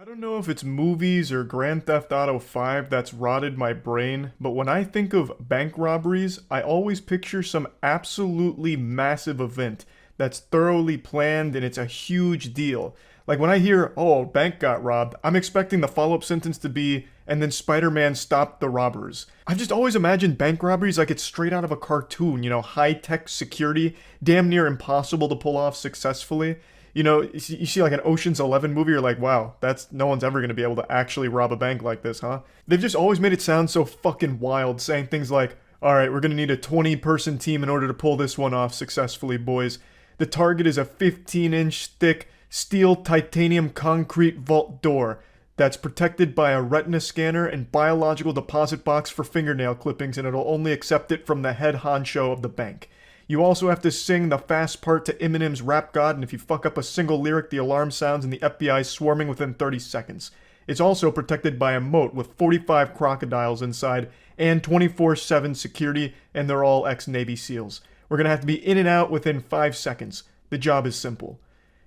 I don't know if it's movies or Grand Theft Auto 5 that's rotted my brain, but when I think of bank robberies, I always picture some absolutely massive event that's thoroughly planned and it's a huge deal. Like when I hear, oh, a bank got robbed, I'm expecting the follow up sentence to be, and then Spider Man stopped the robbers. I've just always imagined bank robberies like it's straight out of a cartoon, high tech security, damn near impossible to pull off successfully. You see like an Ocean's 11 movie, you're like, wow, that's no one's ever going to be able to actually rob a bank like this, huh? They've just always made it sound so fucking wild, saying things like, all right, we're going to need a 20-person team in order to pull this one off successfully, boys. The target is a 15-inch thick steel titanium concrete vault door that's protected by a retina scanner and biological deposit box for fingernail clippings, and it'll only accept it from the head honcho of the bank. You also have to sing the fast part to Eminem's Rap God, and if you fuck up a single lyric, the alarm sounds and the FBI is swarming within 30 seconds. It's also protected by a moat with 45 crocodiles inside and 24/7 security, and they're all ex-Navy SEALs. We're gonna have to be in and out within 5 seconds. The job is simple.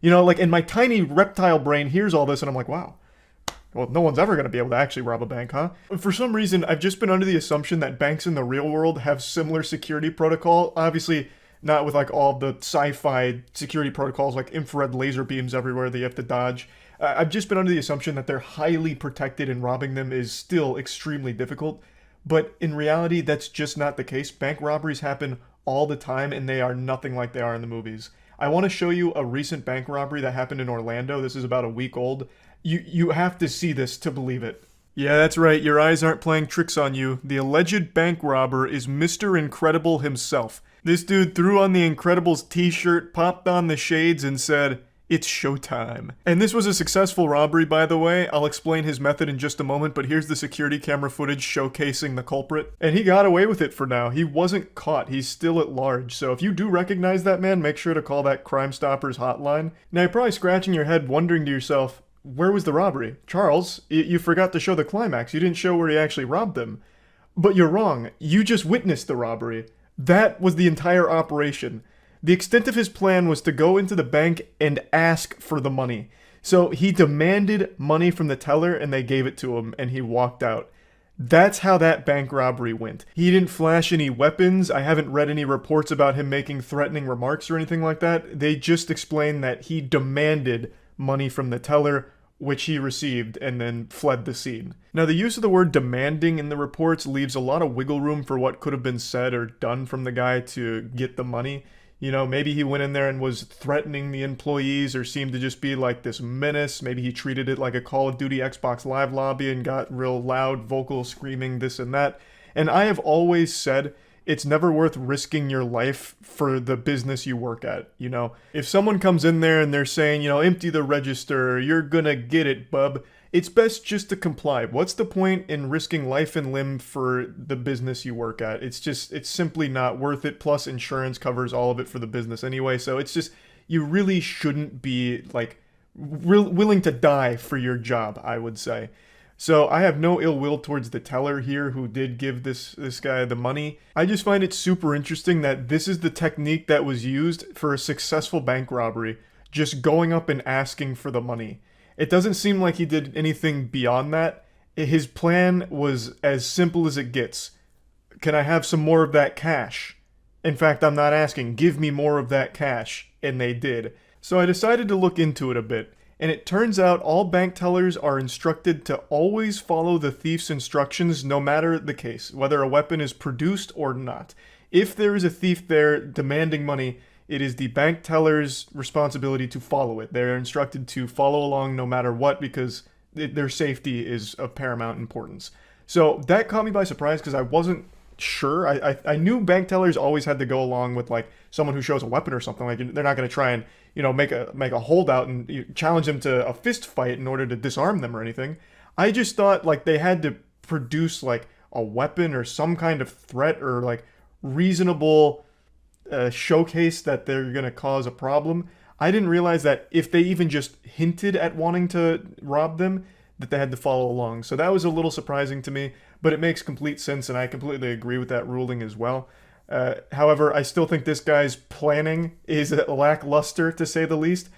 Like in my tiny reptile brain hears all this and I'm like, wow. Well, no one's ever going to be able to actually rob a bank, huh? For some reason, I've just been under the assumption that banks in the real world have similar security protocol. Obviously, not with like all the sci-fi security protocols like infrared laser beams everywhere that you have to dodge. I've just been under the assumption that they're highly protected and robbing them is still extremely difficult. But in reality, that's just not the case. Bank robberies happen all the time and they are nothing like they are in the movies. I want to show you a recent bank robbery that happened in Orlando. This is about a week old. You have to see this to believe it. Yeah, that's right. Your eyes aren't playing tricks on you. The alleged bank robber is Mr. Incredible himself. This dude threw on the Incredibles t-shirt, popped on the shades, and said, "It's showtime." And this was a successful robbery, by the way. I'll explain his method in just a moment, but here's the security camera footage showcasing the culprit. And he got away with it for now. He wasn't caught. He's still at large. So if you do recognize that man, make sure to call that Crime Stoppers hotline. Now you're probably scratching your head wondering to yourself, where was the robbery? Charles, you forgot to show the climax. You didn't show where he actually robbed them. But you're wrong. You just witnessed the robbery. That was the entire operation. The extent of his plan was to go into the bank and ask for the money. So he demanded money from the teller and they gave it to him and he walked out. That's how that bank robbery went. He didn't flash any weapons. I haven't read any reports about him making threatening remarks or anything like that. They just explained that he demanded money from the teller, which he received, and then fled the scene. Now, the use of the word demanding in the reports leaves a lot of wiggle room for what could have been said or done from the guy to get the money. Maybe he went in there and was threatening the employees or seemed to just be like this menace. Maybe he treated it like a Call of Duty Xbox Live lobby and got real loud, vocal, screaming, this and that. And I have always said it's never worth risking your life for the business you work at. If someone comes in there and they're saying, empty the register, you're gonna get it, bub, it's best just to comply. What's the point in risking life and limb for the business you work at? It's simply not worth it. Plus, insurance covers all of it for the business anyway. So you really shouldn't be like willing to die for your job, I would say. So I have no ill will towards the teller here who did give this guy the money. I just find it super interesting that this is the technique that was used for a successful bank robbery. Just going up and asking for the money. It doesn't seem like he did anything beyond that. His plan was as simple as it gets. Can I have some more of that cash? In fact, I'm not asking. Give me more of that cash. And they did. So I decided to look into it a bit. And it turns out all bank tellers are instructed to always follow the thief's instructions no matter the case, whether a weapon is produced or not. If there is a thief there demanding money, it is the bank teller's responsibility to follow it. They're instructed to follow along no matter what because their safety is of paramount importance. So that caught me by surprise because I wasn't sure. I knew bank tellers always had to go along with like someone who shows a weapon or something. Like they're not going to try and make a holdout and challenge them to a fist fight in order to disarm them or anything. I just thought like they had to produce like a weapon or some kind of threat or like reasonable showcase that they're going to cause a problem. I didn't realize that if they even just hinted at wanting to rob them, that they had to follow along. So that was a little surprising to me, but it makes complete sense, and I completely agree with that ruling as well. However, I still think this guy's planning is lackluster, to say the least.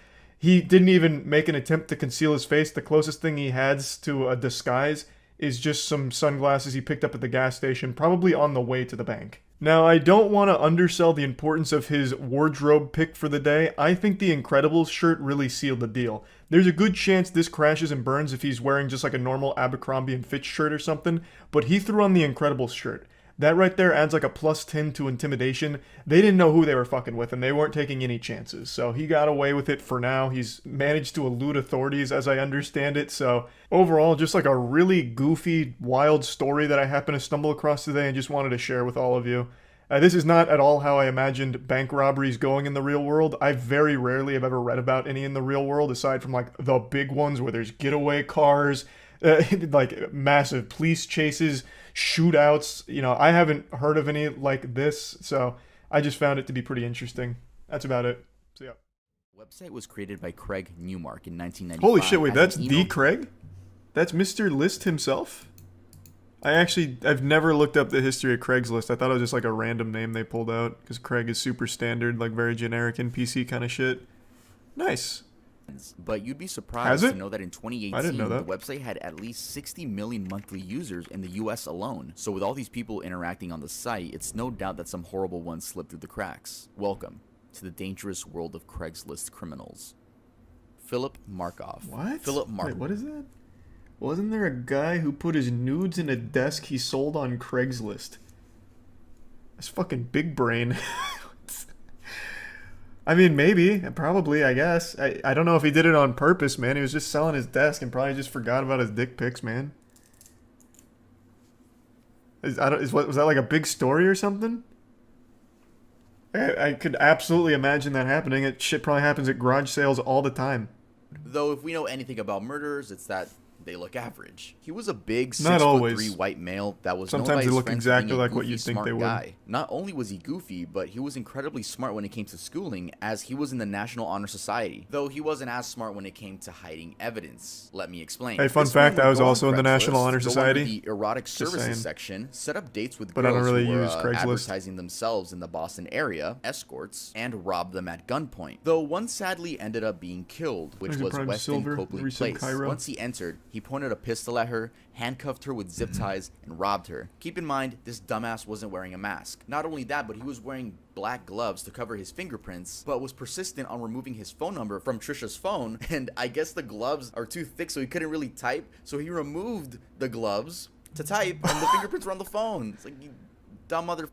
He didn't even make an attempt to conceal his face. The closest thing he has to a disguise is just some sunglasses he picked up at the gas station, probably on the way to the bank. Now, I don't want to undersell the importance of his wardrobe pick for the day. I think the Incredibles shirt really sealed the deal. There's a good chance this crashes and burns if he's wearing just like a normal Abercrombie & Fitch shirt or something, but he threw on the Incredibles shirt. That right there adds like a +10 to intimidation. They didn't know who they were fucking with, and they weren't taking any chances. So he got away with it for now. He's managed to elude authorities, as I understand it. So overall, just like a really goofy, wild story that I happened to stumble across today and just wanted to share with all of you. This is not at all how I imagined bank robberies going in the real world. I very rarely have ever read about any in the real world, aside from like the big ones where there's getaway cars, like massive police chases, shootouts. You know, I haven't heard of any like this, so I just found it to be pretty interesting. That's about it. So yeah. Website was created by Craig Newmark in 1995. Holy shit, wait, that's the Craig? That's Mr. List himself? I've never looked up the history of Craigslist. I thought it was just like a random name they pulled out, because Craig is super standard, like very generic NPC kind of shit. Nice. But you'd be surprised to know that in 2018, I didn't know that. The website had at least 60 million monthly users in the US alone. So with all these people interacting on the site, it's no doubt that some horrible ones slipped through the cracks. Welcome to the dangerous world of Craigslist criminals. Philip Markoff. What? Philip Markoff. Wait, what is that? Wasn't there a guy who put his nudes in a desk he sold on Craigslist? That's fucking big brain. I mean, maybe, probably, I guess. I don't know if he did it on purpose, man. He was just selling his desk and probably just forgot about his dick pics, man. Was that like a big story or something? I could absolutely imagine that happening. It shit probably happens at garage sales all the time. Though if we know anything about murderers, it's that they look average. He was a big 6'3" white male that was sometimes known by they his look friends exactly being a like what goofy, you'd think smart they would. guy. Not only was he goofy, but he was incredibly smart when it came to schooling, as he was in the National Honor Society. Though he wasn't as smart when it came to hiding evidence. Let me explain. Hey, fun fact, I was also in the National Honor Society. The erotic services section set up dates with but I don't girls really who were use Craigslist. advertising themselves in the Boston area, escorts, and robbed them at gunpoint. Though one sadly ended up being killed, which was Weston Copley Place. Once he entered, he pointed a pistol at her, handcuffed her with zip ties, and robbed her. Keep in mind, this dumbass wasn't wearing a mask. Not only that, but he was wearing black gloves to cover his fingerprints, but was persistent on removing his phone number from Trisha's phone, and I guess the gloves are too thick so he couldn't really type, so he removed the gloves to type, and the fingerprints were on the phone. It's like, you dumb mother...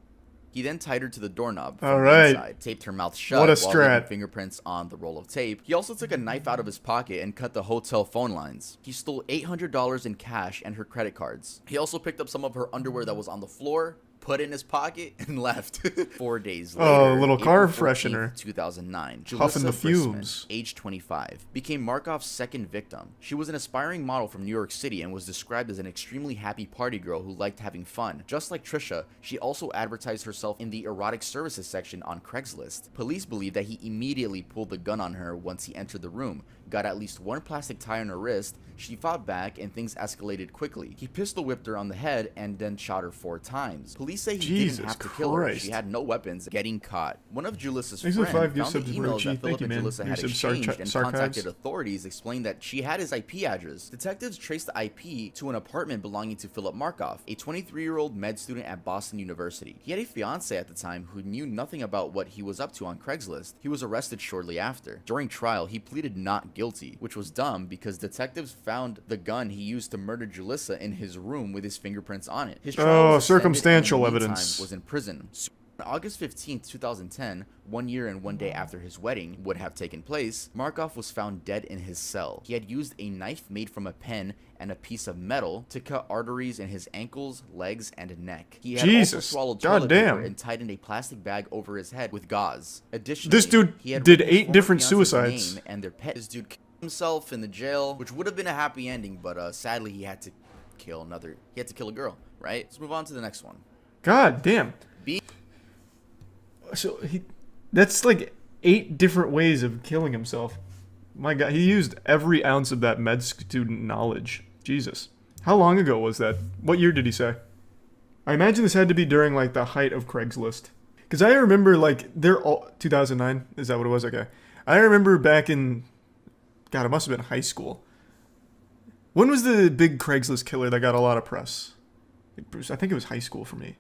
He then tied her to the doorknob from the inside, taped her mouth shut while leaving fingerprints on the roll of tape. He also took a knife out of his pocket and cut the hotel phone lines. He stole $800 in cash and her credit cards. He also picked up some of her underwear that was on the floor, put it in his pocket, and left. 4 days later, oh, a little car April 14th, freshener. 2009, Huffing the Julissa fumes. Brisman, age 25, became Markoff's second victim. She was an aspiring model from New York City and was described as an extremely happy party girl who liked having fun. Just like Trisha, she also advertised herself in the erotic services section on Craigslist. Police believe that he immediately pulled the gun on her once he entered the room, got at least one plastic tie on her wrist. She fought back and things escalated quickly. He pistol whipped her on the head and then shot her 4 times. Police say he didn't have to kill her. She had no weapons. Getting caught. One of Julissa's friends found the emails that Philip and Julissa had exchanged and contacted authorities, explained that she had his IP address. Detectives traced the IP to an apartment belonging to Philip Markoff, a 23-year-old med student at Boston University. He had a fiance at the time who knew nothing about what he was up to on Craigslist. He was arrested shortly after. During trial, he pleaded not guilty, which was dumb because detectives found the gun he used to murder Julissa in his room with his fingerprints on it. His trial was circumstantial and in the evidence. was in prison. On August 15, 2010, 1 year and 1 day after his wedding would have taken place, Markoff was found dead in his cell. He had used a knife made from a pen and a piece of metal to cut arteries in his ankles, legs, and neck. He had also swallowed toilet paper and tightened a plastic bag over his head with gauze. Additionally, this dude he had did 8 different suicides. Name and their pet. This dude killed himself in the jail, which would have been a happy ending, but sadly he had to kill a girl, right? Let's move on to the next one. God damn. So that's like 8 different ways of killing himself. My God, he used every ounce of that med student knowledge. Jesus. How long ago was that? What year did he say? I imagine this had to be during like the height of Craigslist. Because I remember like they're all 2009. Is that what it was? Okay. I remember back in God, it must have been high school. When was the big Craigslist killer that got a lot of press? I think it was high school for me.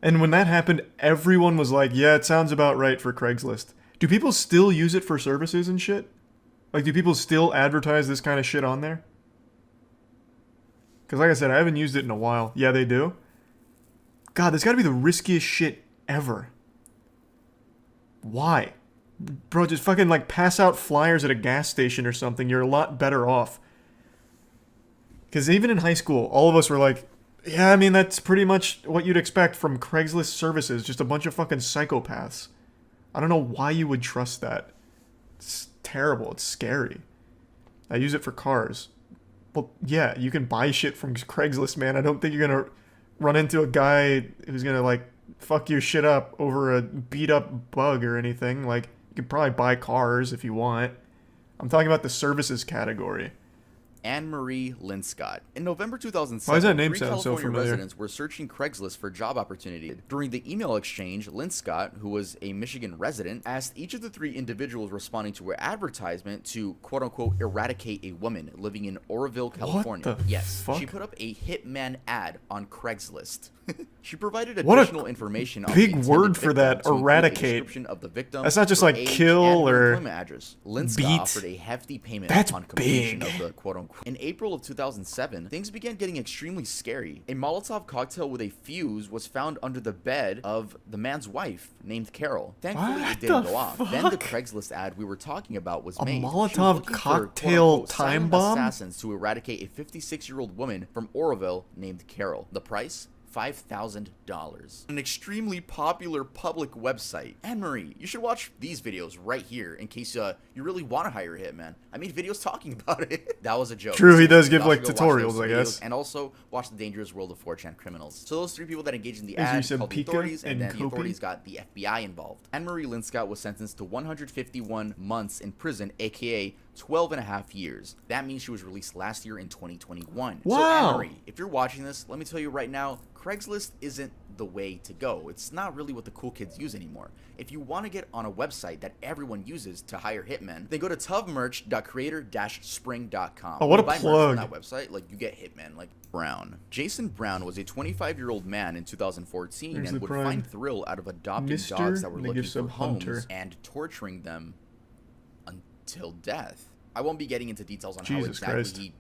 And when that happened, everyone was like, yeah, it sounds about right for Craigslist. Do people still use it for services and shit? Like, do people still advertise this kind of shit on there? Because like I said, I haven't used it in a while. Yeah, they do. God, this got to be the riskiest shit ever. Why? Bro, just fucking like pass out flyers at a gas station or something. You're a lot better off. Because even in high school, all of us were like, yeah, I mean, that's pretty much what you'd expect from Craigslist services. Just a bunch of fucking psychopaths. I don't know why you would trust that. It's terrible. It's scary. I use it for cars. Well, yeah, you can buy shit from Craigslist, man. I don't think you're going to run into a guy who's going to, like, fuck your shit up over a beat-up bug or anything. Like, you can probably buy cars if you want. I'm talking about the services category. Anne-Marie Linscott. In November 2007, Why does that name three sound so California familiar? residents were searching Craigslist for job opportunity. During the email exchange, Linscott, who was a Michigan resident, asked each of the three individuals responding to her advertisement to quote-unquote eradicate a woman living in Oroville, California. What the Yes, fuck? she put up a hitman ad on Craigslist. She provided What a additional information on big the intended word for victim that, to include a eradicate. description of the victim, That's not just her like age, kill and her or employment address. Linscott beat. offered a hefty payment That's upon completion big. of the quote-unquote. In April of 2007, things began getting extremely scary. A Molotov cocktail with a fuse was found under the bed of the man's wife, named Carol. Thankfully, What it didn't the go off. Then the fuck? Craigslist ad we were talking about was A made. She was Molotov looking for, cocktail quote-unquote, time silent bomb? assassins to eradicate a 56-year-old woman from Oroville named Carol. The price? $5,000. An extremely popular public website. Anne-Marie, you should watch these videos right here in case you really want to hire a hitman. I made videos talking about it. That was a joke. True, he does give You like should go watch those tutorials, I videos guess. And also watch the dangerous world of 4chan criminals. So those three people that engaged in the As you ad said, called the Pika authorities, and and then the Kopi? authorities got the FBI involved. Anne-Marie Linscott was sentenced to 151 months in prison, aka 12 and a half years. That means she was released last year in 2021. So Wow. Anne-Marie, if you're watching this, let me tell you right now, Craigslist isn't the way to go. It's not really what the cool kids use anymore. If you want to get on a website that everyone uses to hire hitmen, then go to tuvmerch.creator-spring.com. Oh, what a When you buy merch plug. from that website, like, you get hitmen like Brown. Jason Brown was a 25-year-old man in 2014 There's and the would prime. find thrill out of adopting Mr. dogs that were and they looking give for some homes Hunter. and torturing them until death. I won't be getting into details on how Jesus exactly Christ. he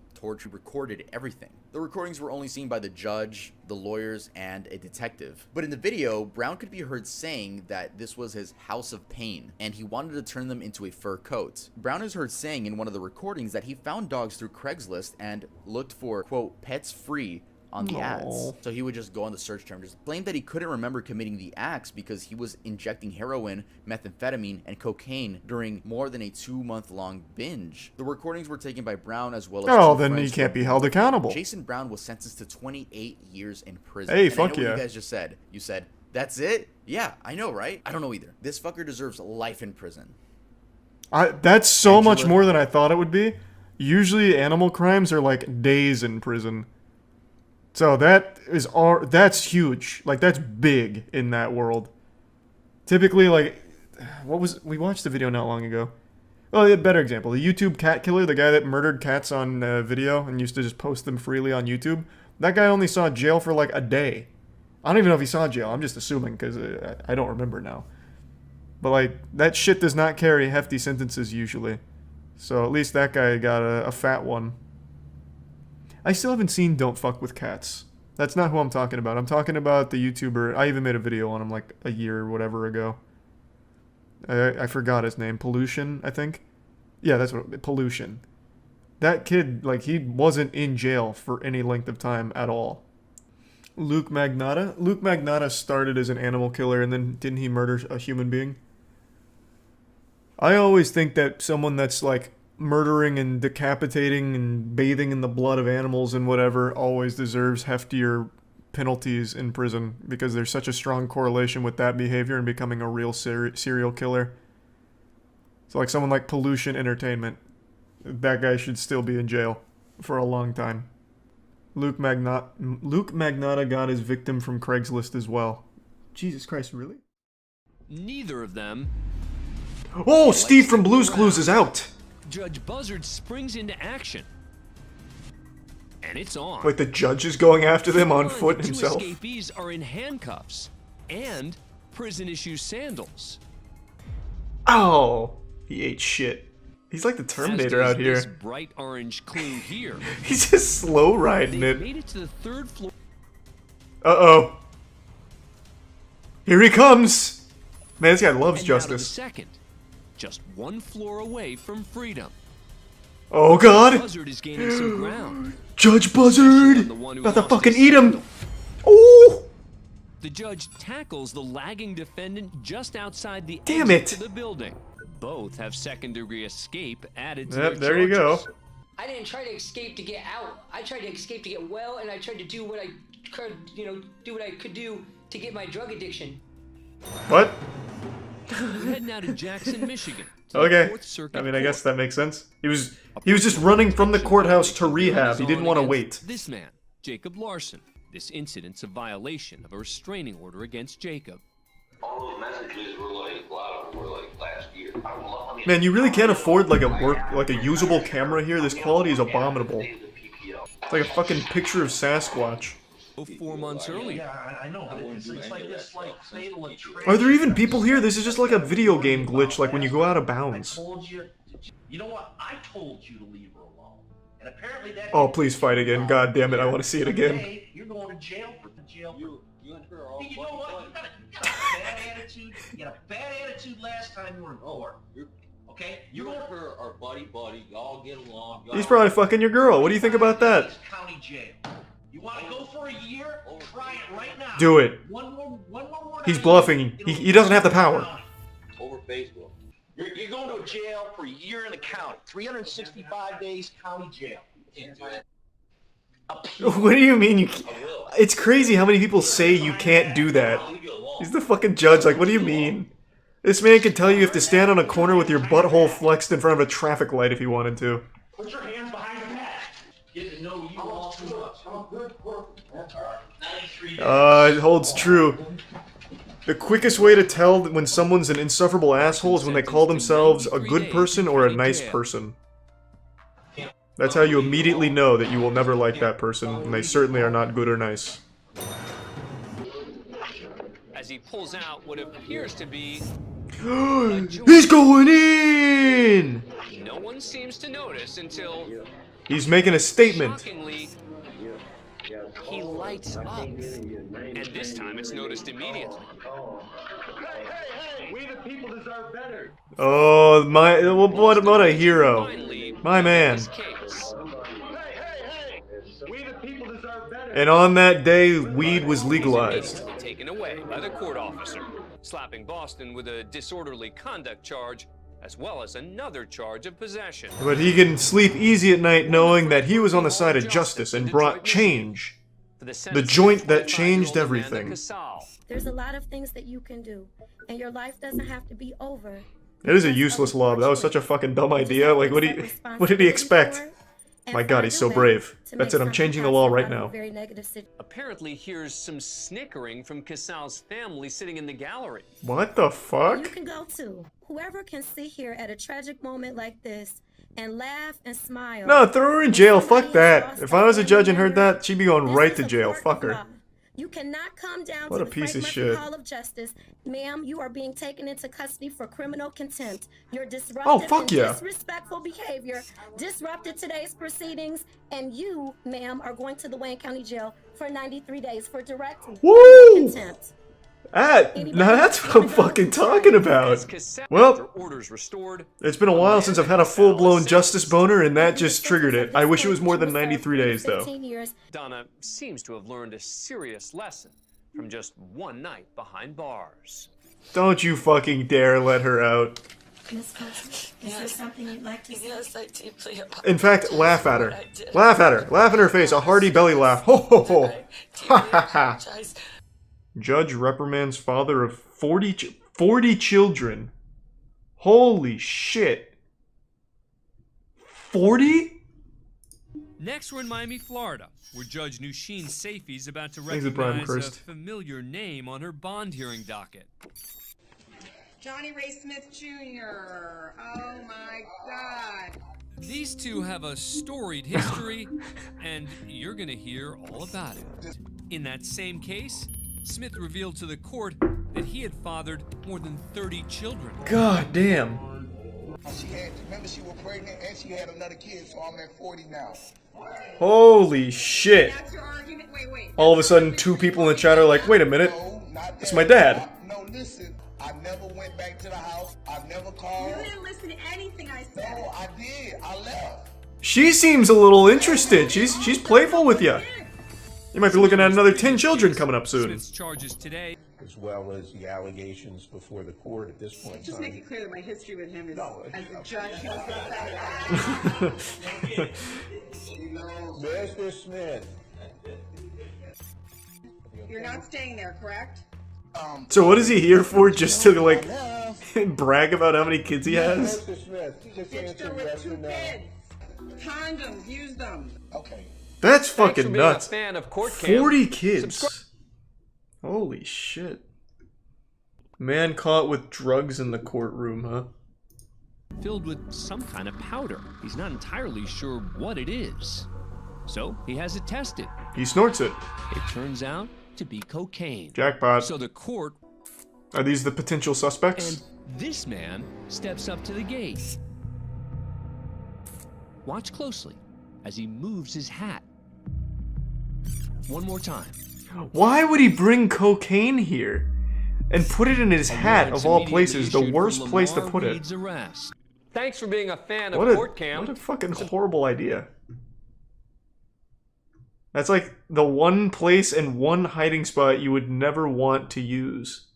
recorded everything. The recordings were only seen by the judge, the lawyers, and a detective. But in the video, Brown could be heard saying that this was his house of pain, and he wanted to turn them into a fur coat. Brown is heard saying in one of the recordings that he found dogs through Craigslist and looked for, quote, pets free on the ads. Aw. So he would just go on the search term, just claim that he couldn't remember committing the acts because he was injecting heroin, methamphetamine, and cocaine during more than a 2-month-long binge. The recordings were taken by Brown as well as Oh, two then friends he can't who- be held accountable. Jason Brown was sentenced to 28 years in prison. Hey, And fuck I know yeah. what you guys just said. You said, that's it? Yeah, I know, right? I don't know either. This fucker deserves life in prison. That's so much Angela- more than I thought it would be. Usually animal crimes are like days in prison. So that's huge. Like, that's big in that world. Typically, like, we watched the video not long ago. Well, a better example, the YouTube cat killer, the guy that murdered cats on video and used to just post them freely on YouTube. That guy only saw jail for like a day. I don't even know if he saw jail. I'm just assuming because I don't remember now. But like, that shit does not carry hefty sentences usually. So at least that guy got a fat one. I still haven't seen Don't Fuck With Cats. That's not who I'm talking about. I'm talking about the YouTuber. I even made a video on him like a year or whatever ago. I forgot his name. Pollution, I think. Yeah, that's what. Pollution. That kid, like, he wasn't in jail for any length of time at all. Luke Magnotta? Luke Magnotta started as an animal killer and then didn't he murder a human being? I always think that someone that's like murdering and decapitating and bathing in the blood of animals and whatever always deserves heftier penalties in prison because there's such a strong correlation with that behavior and becoming a real serial killer. So like someone like Pollution Entertainment, that guy should still be in jail for a long time. Luke Magnotta got his victim from Craigslist as well. Jesus Christ, really? Neither of them. Oh, Steve from Blue's Clues is out. Judge Buzzard springs into action. And it's on. Like the judge is going after them on Keep in foot mind, the himself. Two escapees are in handcuffs and prison-issue sandals. Oh, he ate shit. He's like the Terminator As out does here. This bright orange clue here. He's just slow riding They it. made it to the 3rd floor. Uh-oh. Here he comes! Man, this guy loves And now to the justice. 2nd, just 1 floor away from freedom. Oh god! Buzzard is gaining some ground. Judge Buzzard! The one who About to lost fucking his eat him! scandal. Oh! The judge tackles the lagging defendant just outside the Damn exit it. to the building. Both have second-degree escape added to Yep, their there you go. charges. I didn't try to escape to get out. I tried to escape to get well, and I tried to do what I could, do what I could do to get my drug addiction. What? We head now to Jackson, Michigan. to the Okay. Fourth Circuit I mean, I guess Court. that makes sense. He was just running from the courthouse to rehab. He didn't want to wait. This man, Jacob Larson. This incident's a violation of a restraining order against Jacob. All those messages were like, a lot of them were like last year. Man, you really can't afford like a usable camera here. This quality is abominable. It's like a fucking picture of Sasquatch. 4 months earlier. Yeah, I know, but it's like this, like, fatal attraction. Are there even people here? This is just like a video game glitch, like when you go out of bounds. I told you, you know what? I told you to leave her alone. And apparently that... Oh, please fight again. God damn it, I want to see it again. Someday, you're going to jail for jail. You and her are all Hey, you know what? You got a bad attitude. You had a bad attitude last time you were in court. Okay? You and her are buddy. Y'all get along. He's probably fucking your girl. What do you think about that? County jail. You want to go for a year? Try it right now. Do it. One more word He's out. bluffing. He doesn't have the power. Over Facebook. You're going to jail for a year in the county. 365 days county jail. What do you mean you? It's crazy how many people say you can't do that. He's the fucking judge. Like, what do you mean? This man can tell you have to stand on a corner with your butthole flexed in front of a traffic light if you wanted to. Put your hands behind your back. Get to know you all too much. I'm a good person. 93 days. It holds true. The quickest way to tell when someone's an insufferable asshole is when they call themselves a good person or a nice person. That's how you immediately know that you will never like that person, and they certainly are not good or nice. As he pulls out what appears to be He's going in! no one seems to notice until He's making a statement. shockingly he lights up. And this time it's noticed immediately. Oh, what a hero. Finally, My man. this case. And on that day, weed was legalized. Immediately taken away by the court officer, slapping Boston with a disorderly conduct charge, as well as another charge of possession. But he can sleep easy at night knowing that he was on the side of justice and brought change. For the joint that changed 25-year-old Amanda everything. Casal. There's a lot of things that you can do, and your life doesn't have to be over. It is a useless law. That was such a fucking dumb idea. Like, what did he expect? My God, he's so brave. That's it, I'm changing the law right now. Apparently here's some snickering from Casal's family sitting in the gallery. What the You fuck? can go too. Whoever can sit here at a tragic moment like this and laugh and smile. No, throw her in jail. Fuck that. If I was a judge and heard that, she'd be going This right is to a jail. court Fuck of her. law. You cannot come down What to a the piece Frank of Murphy shit. Hall of Justice. Ma'am, you are being taken into custody for criminal contempt. Your disruptive Oh, fuck and yeah. disrespectful behavior disrupted today's proceedings, and you, ma'am, are going to the Wayne County Jail for 93 days for direct Woo! contempt. Now that's what I'm fucking talking about. Casal, Well, after orders restored, it's been a while since I've had a full-blown justice boner, and that just triggered it. I wish it was more than 93 days, though. 15 years. Donna seems to have learned a serious lesson from just one night behind bars. Don't you fucking dare let her out. Miss Foster, is there something you'd like to say? Yes, I deeply apologize. In fact, laugh at her. for what I did. Laugh at her. Laugh in her face. A hearty belly laugh. Ho ho ho. I deeply apologize. Judge reprimands father of 40 children. Holy shit. 40? Next, we're in Miami, Florida, where Judge Nusheen Safie's about to Thanks for Prime recognize a Crest. familiar name on her bond hearing docket. Johnny Ray Smith Jr. Oh my God. These two have a storied history, and you're gonna hear all about it. In that same case, Smith revealed to the court that he had fathered more than 30 children. God damn. Remember she was pregnant and she had another kid, so I'm at 40 now. Holy shit. That's your argument? Wait. All of a sudden, two people in the chat are like, wait a minute, that's my dad. No, listen, I never went back to the house. I never called. You didn't listen to anything I said. No, I did. I left. She seems a little interested. She's playful with you. You might be looking at another 10 children coming up soon. Smith's charges today, As well as the allegations before the court at this point in Just time. make it clear that my history with him is No, as a judge. Mr. Smith. You're not staying there, correct? So what is he here for? Just to like brag about how many kids he has? Mr. Smith, just Ditched her answer with yes 2 or no. kids. Condoms, use them. Okay. That's Thanks for fucking being nuts. a fan of Court Cam. 40 kids. Holy shit. Man caught with drugs in the courtroom, huh? filled with some kind of powder. He's not entirely sure what it is. So he has it tested. He snorts it. It turns out to be cocaine. Jackpot. So the court... Are these the potential suspects? And this man steps up to the gate. Watch closely as he moves his hat. One more time. Why would he bring cocaine here? And put it in his hat, of all places, the worst place to put it. Thanks for being a fan of What Court Cam. a fucking horrible idea. That's like the one place and one hiding spot you would never want to use.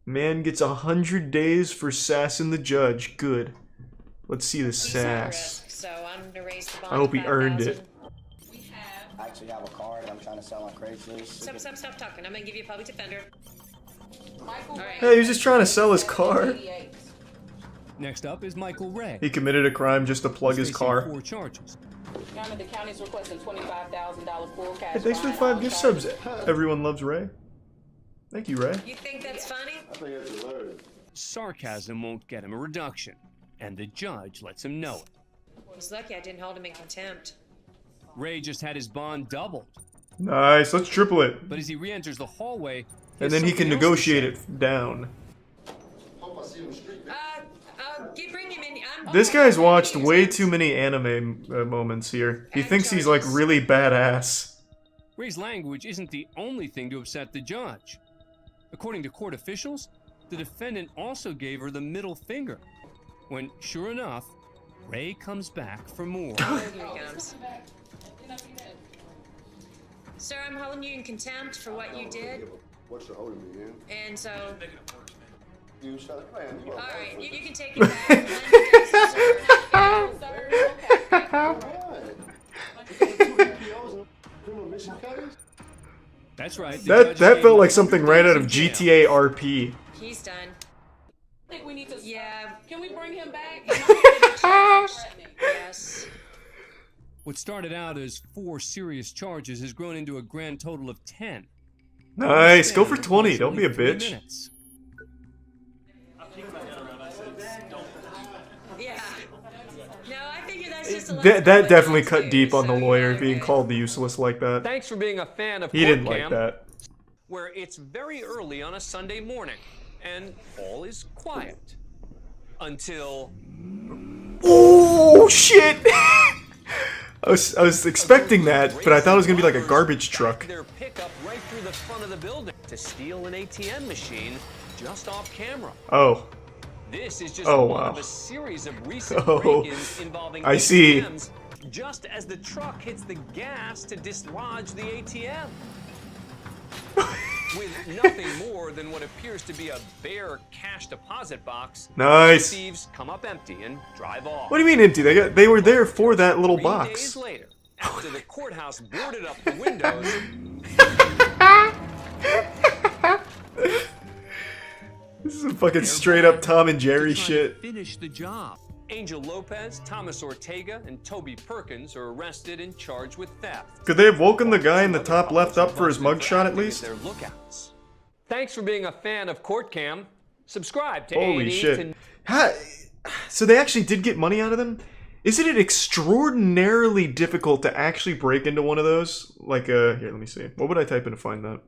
Man gets 100 days for sassing the judge. Good. Let's see the sass. So I'm gonna raise the bond. I hope he earned it. I actually have a car that I'm trying to sell on Craigslist. Stop talking. I'm gonna give you a public defender. All right. Hey, he was just trying to sell his car. Next up is Michael Ray. He committed a crime just to plug his car. 4 charges. The county's requesting $25,000 full cash. Hey, thanks for the 5 gift subs. Everyone loves Ray. Thank you, Ray. You think that's funny? I think that's hilarious. Sarcasm won't get him a reduction, and the judge lets him know it. I was lucky I didn't hold him in contempt. Ray just had his bond doubled, Nice, let's triple it. but as he re-enters the hallway, And then he can negotiate it down. Bring him in. This guy's watched way too many anime moments here. He thinks he's like really badass. Ray's language isn't the only thing to upset the judge. According to court officials, the defendant also gave her the middle finger, when, sure enough, Ray comes back for more. Here he comes. Sir, I'm holding you in contempt for what you did. What's the holding me in? And so... You shut man. All right, you can take it back. That's right. That felt like something right out of GTA RP. He's done. I think we need to. Yeah. Can we bring him back? Yes. What started out as 4 serious charges has grown into a grand total of 10. Nice, go for 20. Don't be a bitch. Yeah. No, I figure that's just a That definitely cut deep on the lawyer being called useless like that. Thanks for being a fan of He Court didn't like Cam, that. where it's very early on a Sunday morning, and all is quiet. Until... Oh, shit! I was expecting that, but I thought it was gonna be like a garbage truck. Their pickup right through the front of the building to steal an ATM machine just off camera. Oh. This is just Oh, one wow. of a series of recent Oh, break-ins involving I see. ATMs just as the truck hits the gas to dislodge the ATM. With nothing more than what appears to be a bare cash deposit box, Nice. the thieves come up empty and drive off. What do you mean empty? They were there for that little 3 box. days later, after the courthouse boarded up the windows, This is some fucking straight up Tom and Jerry shit. Finish the job. Angel Lopez, Thomas Ortega, and Toby Perkins are arrested and charged with theft. Could they have woken the guy in the top left up for his mugshot at least? Their lookouts. Thanks for being a fan of Court Cam, Subscribe to Holy A&E shit. to So they actually did get money out of them? Isn't it extraordinarily difficult to actually break into one of those? Like, here, let me see. What would I type in to find that?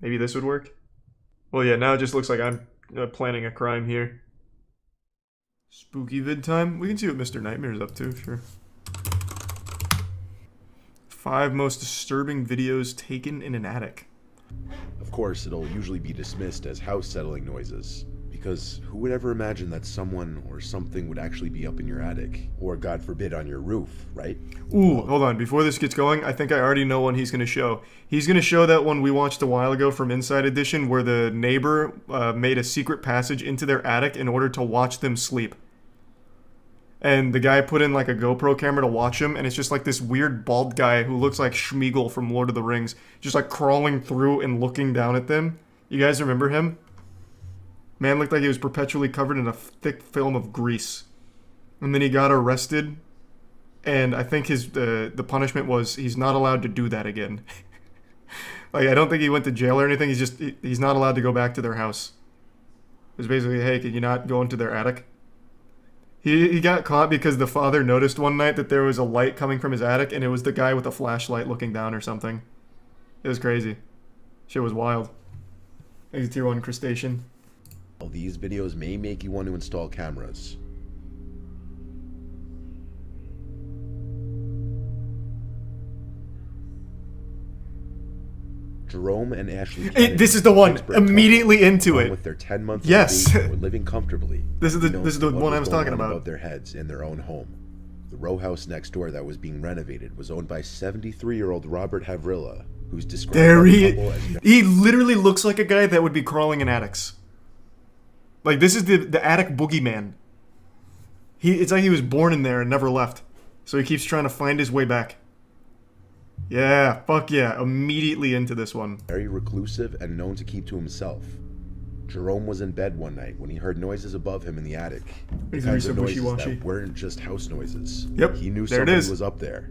Maybe this would work? Well, yeah, now it just looks like I'm planning a crime here. Spooky vid time? We can see what Mr. Nightmare's up to, sure. 5 most disturbing videos taken in an attic. Of course, it'll usually be dismissed as house settling noises, because who would ever imagine that someone or something would actually be up in your attic, or God forbid on your roof, right? Ooh, hold on, before this gets going, I think I already know one he's gonna show. He's gonna show that one we watched a while ago from Inside Edition, where the neighbor made a secret passage into their attic in order to watch them sleep. And the guy put in like a GoPro camera to watch him, and it's just like this weird bald guy who looks like Schmeagol from Lord of the Rings, just like crawling through and looking down at them. You guys remember him? Man looked like he was perpetually covered in a thick film of grease. And then he got arrested, and I think his the punishment was he's not allowed to do that again. Like, I don't think he went to jail or anything, he's not allowed to go back to their house. It was basically, hey, can you not go into their attic? He got caught because the father noticed one night that there was a light coming from his attic, and it was the guy with a flashlight looking down or something. It was crazy. Shit was wild. He's a tier 1 crustacean. Well, these videos may make you want to install cameras. Jerome and Ashley Kennedy, This is the one. Immediately into it. With their 10-month-old yes. baby, were living comfortably. This is the one I was talking about. Above their heads in their own home. The row house next door that was being renovated was owned by 73-year-old Robert Havrilla, who's described there by the couple as he literally looks like a guy that would be crawling in attics. Like, this is the attic boogeyman. It's like he was born in there and never left. So he keeps trying to find his way back. Yeah, fuck yeah. Immediately into this one. Very reclusive and known to keep to himself. Jerome was in bed one night when he heard noises above him in the attic. The kinds of noises that weren't just house noises. Yep, he knew somebody was up there.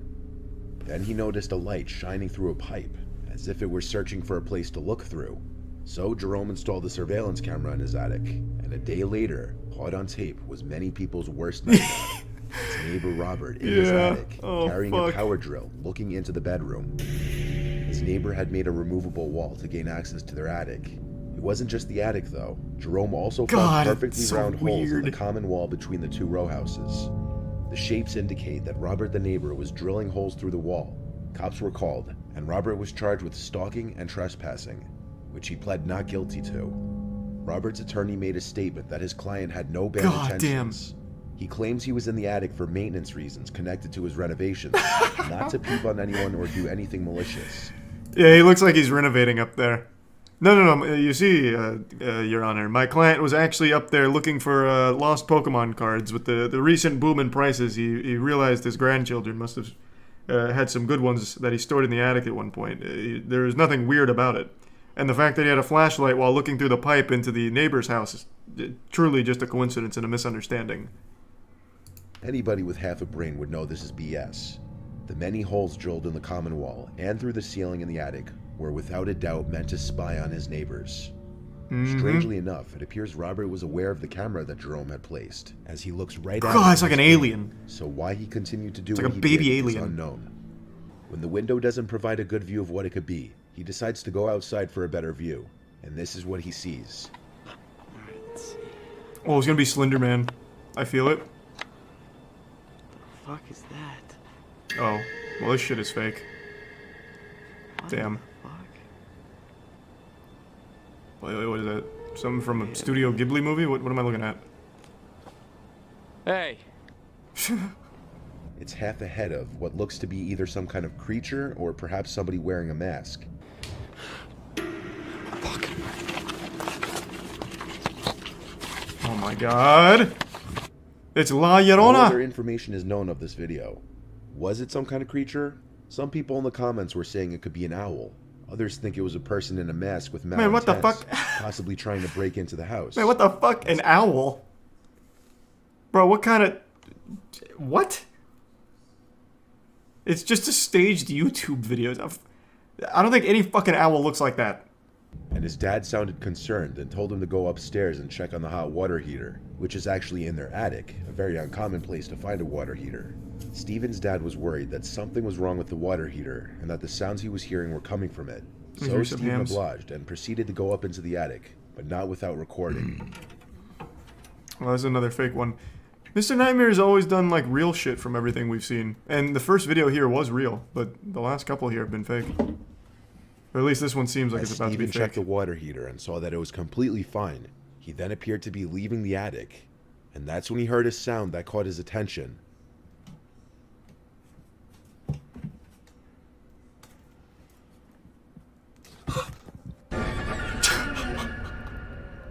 Then he noticed a light shining through a pipe, as if it were searching for a place to look through. So Jerome installed a surveillance camera in his attic, and a day later, caught on tape was many people's worst nightmare. His neighbor Robert in his attic, carrying a power drill, looking into the bedroom. His neighbor had made a removable wall to gain access to their attic. It wasn't just the attic, though. Jerome also found perfectly round holes in the common wall between the 2 row houses. The shapes indicate that Robert the neighbor was drilling holes through the wall. Cops were called, and Robert was charged with stalking and trespassing, which he pled not guilty to. Robert's attorney made a statement that his client had no bad intentions. He claims he was in the attic for maintenance reasons connected to his renovations, not to peep on anyone or do anything malicious. Yeah, he looks like he's renovating up there. No. You see, Your Honor, my client was actually up there looking for lost Pokemon cards. With the recent boom in prices, he realized his grandchildren must have had some good ones that he stored in the attic at one point. There was nothing weird about it. And the fact that he had a flashlight while looking through the pipe into the neighbor's house is truly just a coincidence and a misunderstanding. Anybody with half a brain would know this is BS. The many holes drilled in the common wall and through the ceiling in the attic were without a doubt meant to spy on his neighbors. Strangely enough, it appears Robert was aware of the camera that Jerome had placed, as he looks right at him. It's like an alien. So why he continued to do what he he baby did alien. is unknown. When the window doesn't provide a good view of what it could be, he decides to go outside for a better view, and this is what he sees. Oh, it's gonna be Slender Man. I feel it. Fuck is that? Oh, well, this shit is fake. Damn. Wait, what is that? Something from a Studio Ghibli movie? What am I looking at? Hey. It's half ahead of what looks to be either some kind of creature or perhaps somebody wearing a mask. Oh my god! It's La No Llorona! other information is known of this video. Was it some kind of creature? Some people in the comments were saying it could be an owl. Others think it was a person in a mask with malintent, Man, what the fuck? possibly trying to break into the house. Man, what the fuck? An owl? Bro, what kind of... What? It's just a staged YouTube video. I don't think any fucking owl looks like that. and his dad sounded concerned and told him to go upstairs and check on the hot water heater, which is actually in their attic, a very uncommon place to find a water heater. Steven's dad was worried that something was wrong with the water heater and that the sounds he was hearing were coming from it. So Steven obliged and proceeded to go up into the attic, but not without recording. Well, that's another fake one. Mr. Nightmare's always done, like, real shit from everything we've seen. And the first video here was real, but the last couple here have been fake. Or at least this one seems like it's about to be fake. Steven checked the water heater and saw that it was completely fine. He then appeared to be leaving the attic, and that's when he heard a sound that caught his attention.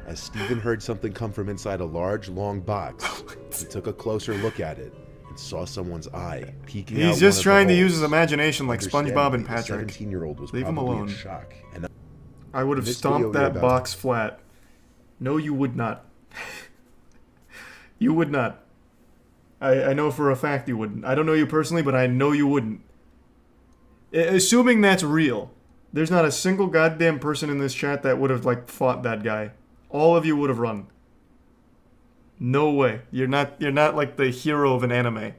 As Steven heard something come from inside a large, long box, he took a closer look at it and saw someone's eye peeking out. He's just trying to use his imagination like SpongeBob and Patrick. The 17-year-old was Leave him probably alone. in shock. And I would have stomped that box flat. No, you would not. You would not. I know for a fact you wouldn't. I don't know you personally, but I know you wouldn't. Assuming that's real, there's not a single goddamn person in this chat that would have, like, fought that guy. All of you would have run. No way. You're not like the hero of an anime.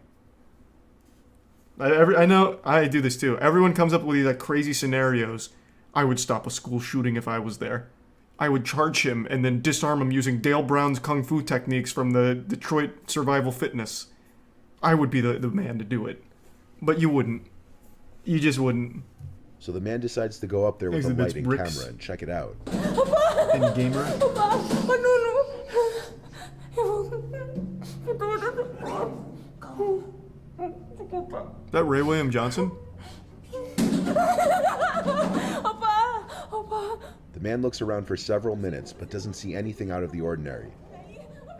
I know I do this too. Everyone comes up with these, like, crazy scenarios. I would stop a school shooting if I was there. I would charge him and then disarm him using Dale Brown's kung fu techniques from the Detroit Survival Fitness. I would be the man to do it. But you wouldn't. You just wouldn't. So the man decides to go up there with a light and camera and check it out. And gamer? Is that Ray William Johnson? The man looks around for several minutes but doesn't see anything out of the ordinary.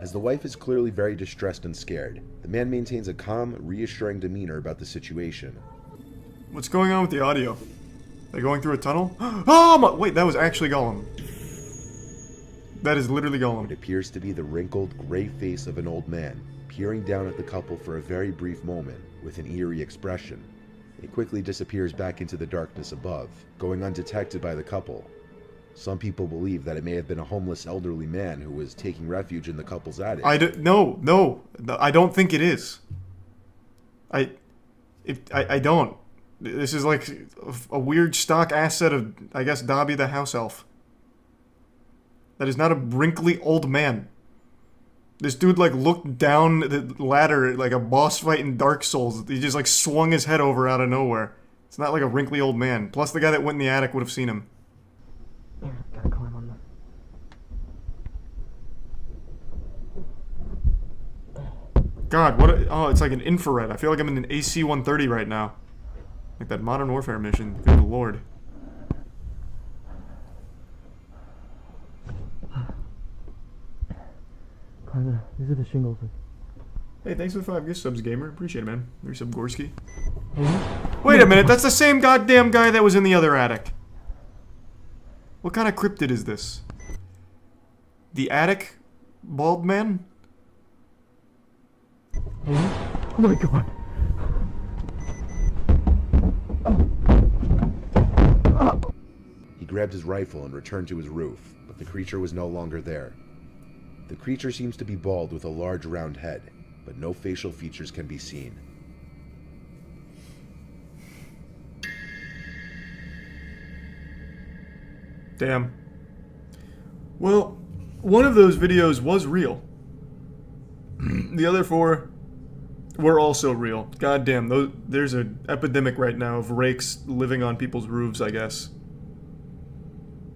As the wife is clearly very distressed and scared, the man maintains a calm, reassuring demeanor about the situation. What's going on with the audio? They're going through a tunnel? Oh my, wait, that was actually Gollum. That is literally Gollum. It appears to be the wrinkled, gray face of an old man, peering down at the couple for a very brief moment, with an eerie expression. It quickly disappears back into the darkness above, going undetected by the couple. Some people believe that it may have been a homeless elderly man who was taking refuge in the couple's attic. No, I don't think it is. I don't. This is like a weird stock asset of, I guess, Dobby the house elf. That is not a wrinkly old man. This dude, like, looked down the ladder like a boss fight in Dark Souls. He just, like, swung his head over out of nowhere. It's not like a wrinkly old man. Plus, the guy that went in the attic would have seen him. Yeah, gotta climb on them. God, oh, it's like an infrared. I feel like I'm in an AC-130 right now. Like that Modern Warfare mission. Good lord. These are the shingles. Hey, thanks for the 5 gift subs, gamer. Appreciate it, man. Resub Gorski. Wait a minute, that's the same goddamn guy that was in the other attic. What kind of cryptid is this? The attic bald man? Oh my god. He grabbed his rifle and returned to his roof, but the creature was no longer there. The creature seems to be bald with a large round head, but no facial features can be seen. Damn. Well, one of those videos was real. The other 4 were also real. Goddamn, there's an epidemic right now of rakes living on people's roofs, I guess.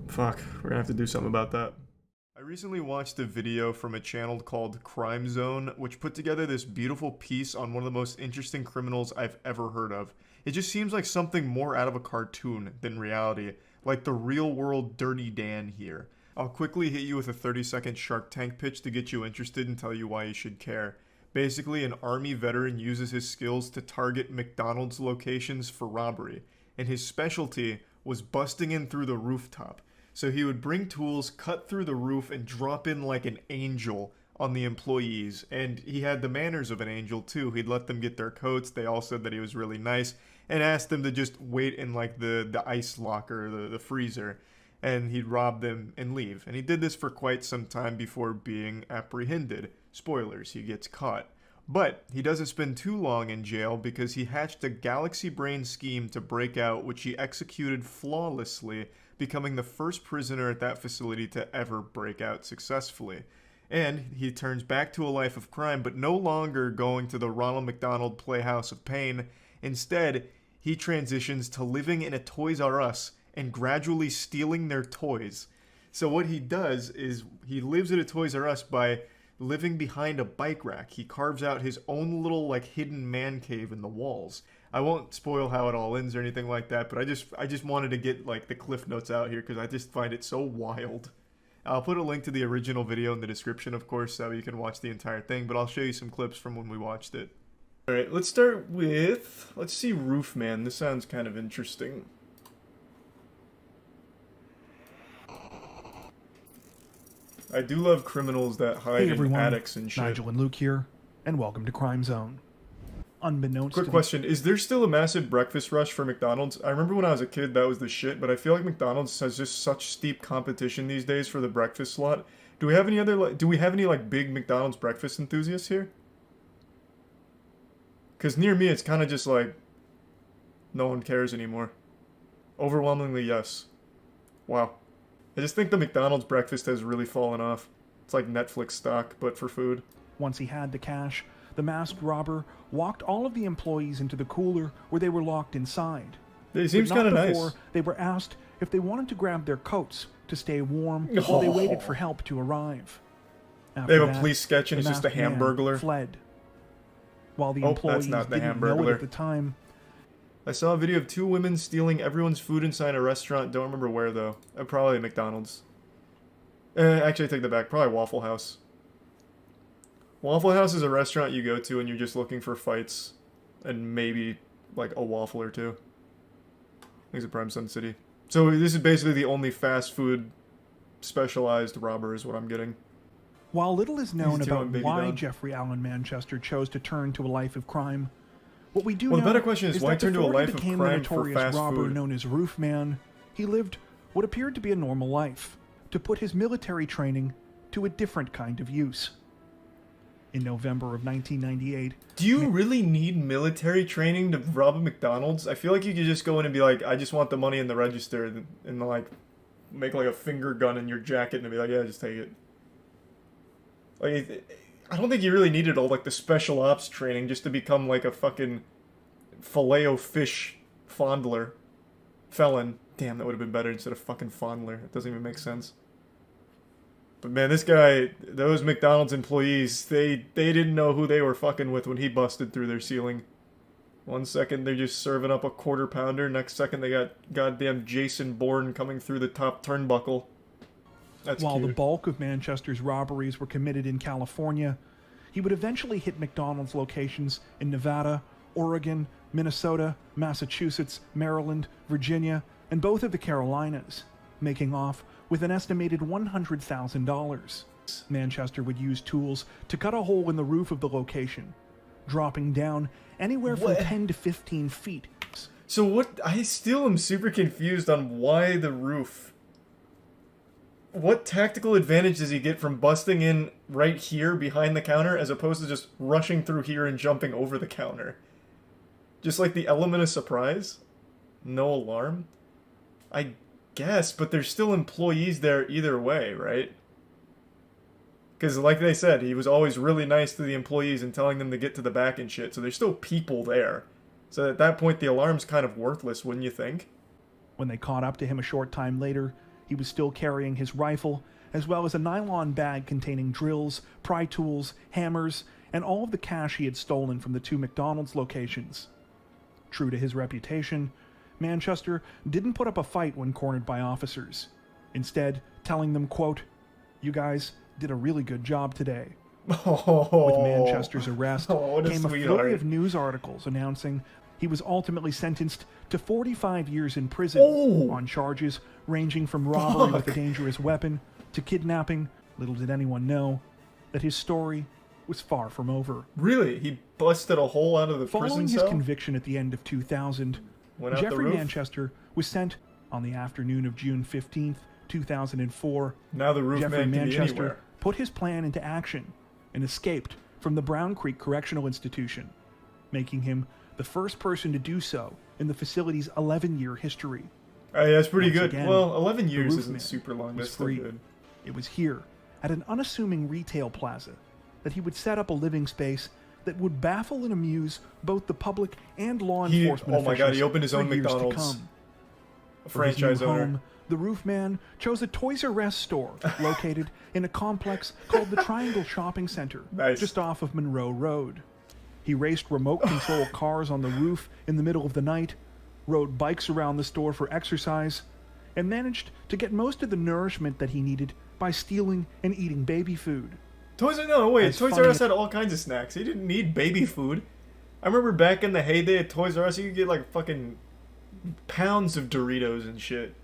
Fuck, we're gonna have to do something about that. I recently watched a video from a channel called Penguinz0, which put together this beautiful piece on one of the most interesting criminals I've ever heard of. It just seems like something more out of a cartoon than reality, like the real world Dirty Dan here. I'll quickly hit you with a 30-second Shark Tank pitch to get you interested and tell you why you should care. Basically, an army veteran uses his skills to target McDonald's locations for robbery, and his specialty was busting in through the rooftop. So he would bring tools, cut through the roof, and drop in like an angel on the employees. And he had the manners of an angel too. He'd let them get their coats. They all said that he was really nice, and asked them to just wait in like the ice locker, the freezer. and he'd rob them and leave. And he did this for quite some time before being apprehended. Spoilers, he gets caught. But he doesn't spend too long in jail because he hatched a galaxy brain scheme to break out, which he executed flawlessly, becoming the first prisoner at that facility to ever break out successfully. And he turns back to a life of crime, but no longer going to the Ronald McDonald Playhouse of Pain. Instead, he transitions to living in a Toys R Us and gradually stealing their toys. So what he does is he lives at a Toys R Us by living behind a bike rack. He carves out his own little like hidden man cave in the walls. I won't spoil how it all ends or anything like that, but I just wanted to get like the cliff notes out here because I just find it so wild. I'll put a link to the original video in the description, of course, so you can watch the entire thing, but I'll show you some clips from when we watched it. Alright, let's start with, let's see Roof Man. This sounds kind of interesting. I do love criminals that hide in attics and shit. Nigel and Luke here, and welcome to Crime Zone. Unbeknownst Quick question, is there still a massive breakfast rush for McDonald's? I remember when I was a kid that was the shit, but I feel like McDonald's has just such steep competition these days for the breakfast slot. Do we have any other, do we have any like big McDonald's breakfast enthusiasts here? Because near me it's kind of just like, no one cares anymore. Overwhelmingly yes. Wow. I just think the McDonald's breakfast has really fallen off. It's like Netflix stock, but for food. Once he had the cash, the masked robber walked all of the employees into the cooler where they were locked inside. It seems kind of nice. They were asked if they wanted to grab their coats to stay warm while they waited for help to arrive. They have a police sketch and it's just a Hamburglar. Fled. While the employees didn't know it at the time. I saw a video of two women stealing everyone's food inside a restaurant. Don't remember where though. Probably McDonald's. Actually, I take that back. Probably Waffle House. Waffle House is a restaurant you go to and you're just looking for fights and maybe like a waffle or two. I think it's a Prime Sun City. So this is basically the only fast food specialized robber is what I'm getting. While little is known about why Jeffrey Allen Manchester chose to turn to a life of crime, what we do know the better question is why that turn to a life of became crime the for notorious fast robber food? known as Roof Man, he lived what appeared to be a normal life, to put his military training to a different kind of use. In November of 1998... Do you really need military training to rob a McDonald's? I feel like you could just go in and be like, I just want the money in the register, and like, make like a finger gun in your jacket and be like, yeah, just take it. Like, I don't think you really needed all like the special ops training just to become like a fucking Filet-O-Fish fondler. Felon. Damn, that would have been better instead of fucking fondler. It doesn't even make sense. But man, this guy, those McDonald's employees, they didn't know who they were fucking with when he busted through their ceiling. 1 second they're just serving up a quarter pounder, next second they got goddamn Jason Bourne coming through the top turnbuckle. That's While cute. the bulk of Manchester's robberies were committed in California, he would eventually hit McDonald's locations in Nevada, Oregon, Minnesota, Massachusetts, Maryland, Virginia, and both of the Carolinas, making off with an estimated $100,000. Manchester would use tools to cut a hole in the roof of the location, dropping down anywhere from 10 to 15 feet. So what? I still am super confused on why the roof. What tactical advantage does he get from busting in right here behind the counter as opposed to just rushing through here and jumping over the counter? Just like the element of surprise? No alarm? I guess, but there's still employees there either way, right? Because like they said, he was always really nice to the employees and telling them to get to the back and shit, so there's still people there. So at that point, the alarm's kind of worthless, wouldn't you think? When they caught up to him a short time later, he was still carrying his rifle, as well as a nylon bag containing drills, pry tools, hammers, and all of the cash he had stolen from the two McDonald's locations. True to his reputation, Manchester didn't put up a fight when cornered by officers, instead telling them, quote, "You guys did a really good job today." With Manchester's arrest came a flurry of news articles announcing he was ultimately sentenced to 45 years in prison on charges ranging from robbery with a dangerous weapon to kidnapping. Little did anyone know that his story was far from over. Really? He busted a hole out of the prison Following cell? his conviction at the end of 2000, Jeffrey Manchester was sent On the afternoon of June 15th, 2004, Now the roof Jeffrey man can be Manchester anywhere. put his plan into action and escaped from the Brown Creek Correctional Institution, making him the first person to do so in the facility's 11-year history. Hey, that's pretty Once good. again, well, 11 the years roof isn't man super long. was That's still free. good. It was here, at an unassuming retail plaza, that he would set up a living space that would baffle and amuse both the public and law enforcement oh my god, he officials opened his for own years to McDonald's. come. A For his franchise new owner. home, the roof man chose a Toys R Us store located in a complex called the Triangle Shopping Center, just off of Monroe Road. He raced remote control cars on the roof in the middle of the night, rode bikes around the store for exercise, and managed to get most of the nourishment that he needed by stealing and eating baby food. Toys R Us had all kinds of snacks. He didn't need baby food. I remember back in the heyday at Toys R Us, you could get like fucking pounds of Doritos and shit.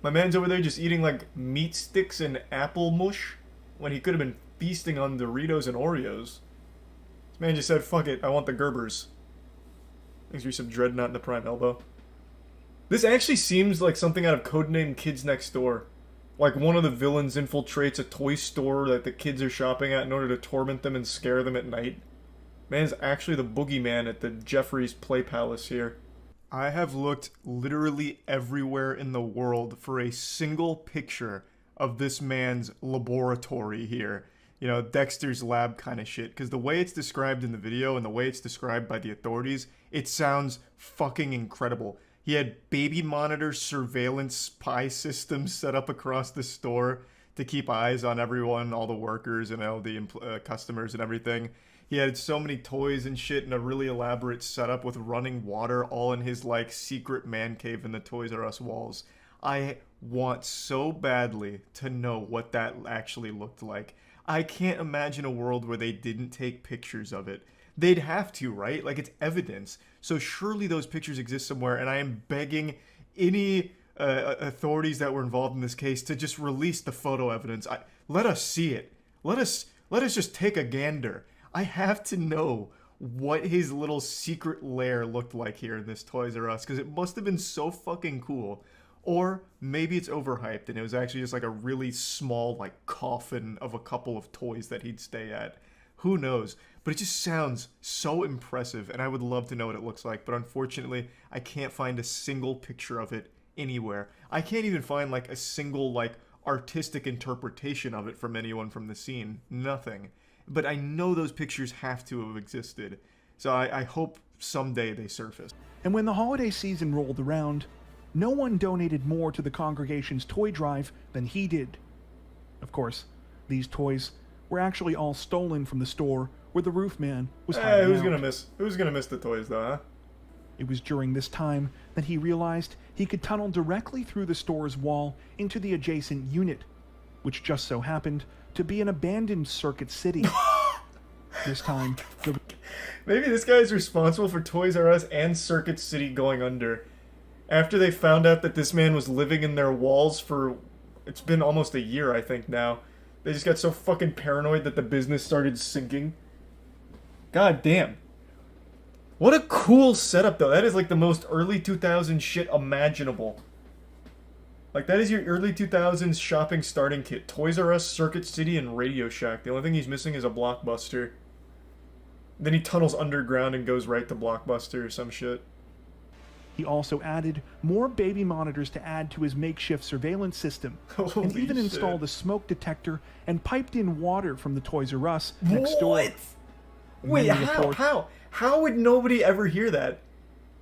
My man's over there just eating like meat sticks and apple mush when he could have been feasting on Doritos and Oreos. This man just said, fuck it, I want the Gerbers. Thanks for some Dreadnought in the prime elbow. This actually seems like something out of Codename Kids Next Door. Like one of the villains infiltrates a toy store that the kids are shopping at in order to torment them and scare them at night. Man's actually the boogeyman at the Jeffrey's Play Palace here. I have looked literally everywhere in the world for a single picture of this man's laboratory here. You know, Dexter's lab kind of shit. Because the way it's described in the video and the way it's described by the authorities, it sounds fucking incredible. He had baby monitor surveillance spy systems set up across the store to keep eyes on everyone, all the workers and all the customers and everything. He had so many toys and shit and a really elaborate setup with running water all in his like secret man cave in the Toys R Us walls. I want so badly to know what that actually looked like. I can't imagine a world where they didn't take pictures of it. They'd have to, right? Like, it's evidence. So surely those pictures exist somewhere, and I am begging any authorities that were involved in this case to just release the photo evidence. Let us see it. Let us just take a gander. I have to know what his little secret lair looked like here in this Toys R Us, because it must have been so fucking cool. Or maybe it's overhyped and it was actually just like a really small like coffin of a couple of toys that he'd stay at. Who knows? But it just sounds so impressive and I would love to know what it looks like. But unfortunately, I can't find a single picture of it anywhere. I can't even find like a single like artistic interpretation of it from anyone from the scene. Nothing. But I know those pictures have to have existed. So I hope someday they surface. And when the holiday season rolled around, no one donated more to the congregation's toy drive than he did. Of course, these toys were actually all stolen from the store where the roof man was hiding who's out. gonna miss the toys though, huh? It was during this time that he realized he could tunnel directly through the store's wall into the adjacent unit, which just so happened to be an abandoned Circuit City. This time, maybe this guy is responsible for Toys R Us and Circuit City going under. After they found out that this man was living in their walls for, it's been almost a year, I think now. They just got so fucking paranoid that the business started sinking. God damn. What a cool setup, though. That is like the most early 2000s shit imaginable. Like, that is your early 2000s shopping starting kit. Toys R Us, Circuit City, and Radio Shack. The only thing he's missing is a Blockbuster. Then he tunnels underground and goes right to Blockbuster or some shit. he also added more baby monitors to add to his makeshift surveillance system, and even installed a smoke detector and piped in water from the Toys R Us next door. Wait, how would nobody ever hear that?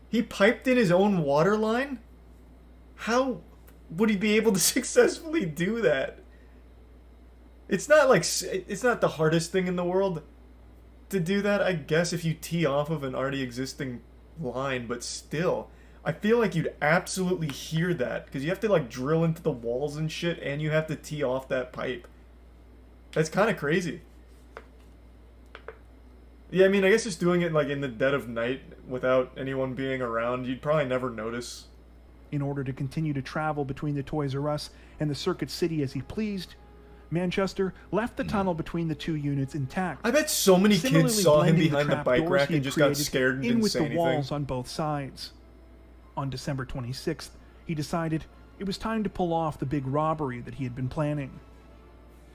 He piped in his own water line? How would he be able to successfully do that? It's not like, it's not the hardest thing in the world to do that, I guess, if you tee off of an already existing line, but still, I feel like you'd absolutely hear that, because you have to like drill into the walls and shit, and you have to tee off that pipe. That's kind of crazy. Yeah, I mean, I guess just doing it like in the dead of night without anyone being around, you'd probably never notice. In order to continue to travel between the Toys R Us and the Circuit City as he pleased, Manchester left the tunnel between the two units intact. I bet so many kids saw him behind the bike trapdoors rack he and had just got created scared and in didn't with say the anything. walls on both sides. On December 26th, he decided it was time to pull off the big robbery that he had been planning.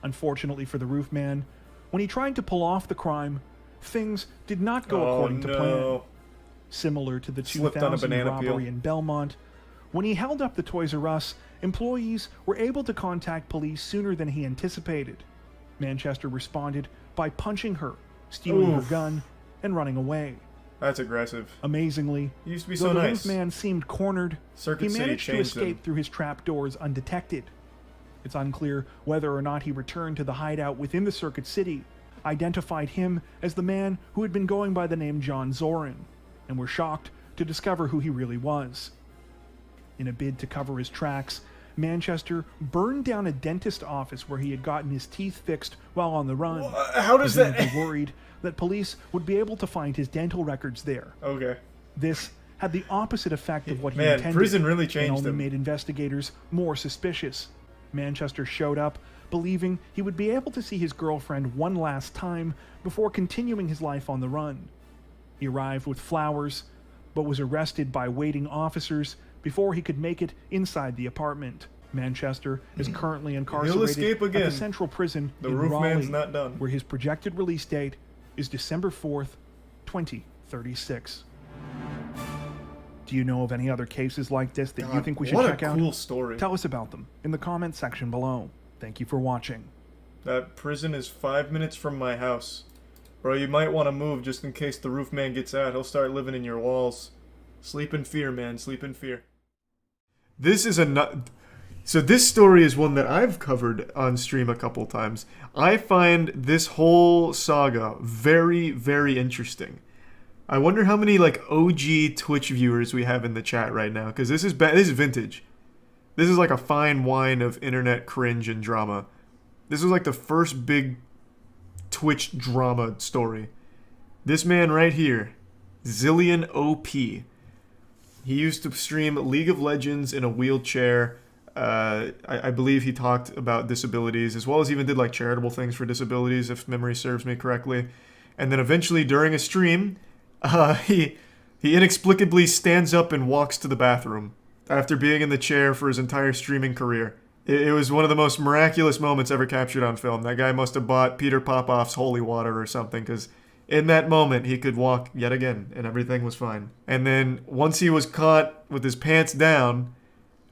Unfortunately for the roof man, when he tried to pull off the crime, things did not go according to plan. Similar to the Slipped on a 2000 banana robbery peel. in Belmont, when he held up the Toys R Us, employees were able to contact police sooner than he anticipated. Manchester responded by punching her, stealing her Oof. gun, and running away. That's aggressive. Amazingly, He used to be though so the nice. roof man seemed cornered, Circuit he City managed to changed escape him. through his trapdoors undetected. It's unclear whether or not he returned to the hideout within the Circuit City, identified him as the man who had been going by the name John Zorin, and were shocked to discover who he really was. In a bid to cover his tracks, Manchester burned down a dentist office where he had gotten his teeth fixed while on the run. How does that- presumably worried that police would be able to find his dental records there. Okay. This had the opposite effect of what he Man, intended, prison really and changed only him. made investigators more suspicious. Manchester showed up, believing he would be able to see his girlfriend one last time before continuing his life on the run. He arrived with flowers, but was arrested by waiting officers before he could make it inside the apartment. Manchester is currently incarcerated escape at again. the Central Prison The in roof Raleigh, man's not done. where his projected release date is December 4th, 2036. Do you know of any other cases like this that you God, think we should what a check out? cool story. Tell us about them in the comments section below. Thank you for watching. That prison is 5 minutes from my house. Bro, you might want to move just in case the roof man gets out. He'll start living in your walls. Sleep in fear, man. Sleep in fear. This is So this story is one that I've covered on stream a couple times. I find this whole saga very, very interesting. I wonder how many like OG Twitch viewers we have in the chat right now, because this is vintage. This is like a fine wine of internet cringe and drama. This was like the first big Twitch drama story. This man right here, Zillion OP. He used to stream League of Legends in a wheelchair. I believe he talked about disabilities, as well as even did like charitable things for disabilities, if memory serves me correctly. And then eventually during a stream, he inexplicably stands up and walks to the bathroom after being in the chair for his entire streaming career. It was one of the most miraculous moments ever captured on film. That guy must have bought Peter Popoff's holy water or something, because in that moment he could walk yet again and everything was fine. And then once he was caught with his pants down,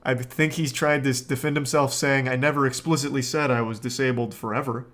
I think he's tried to defend himself saying, I never explicitly said I was disabled forever.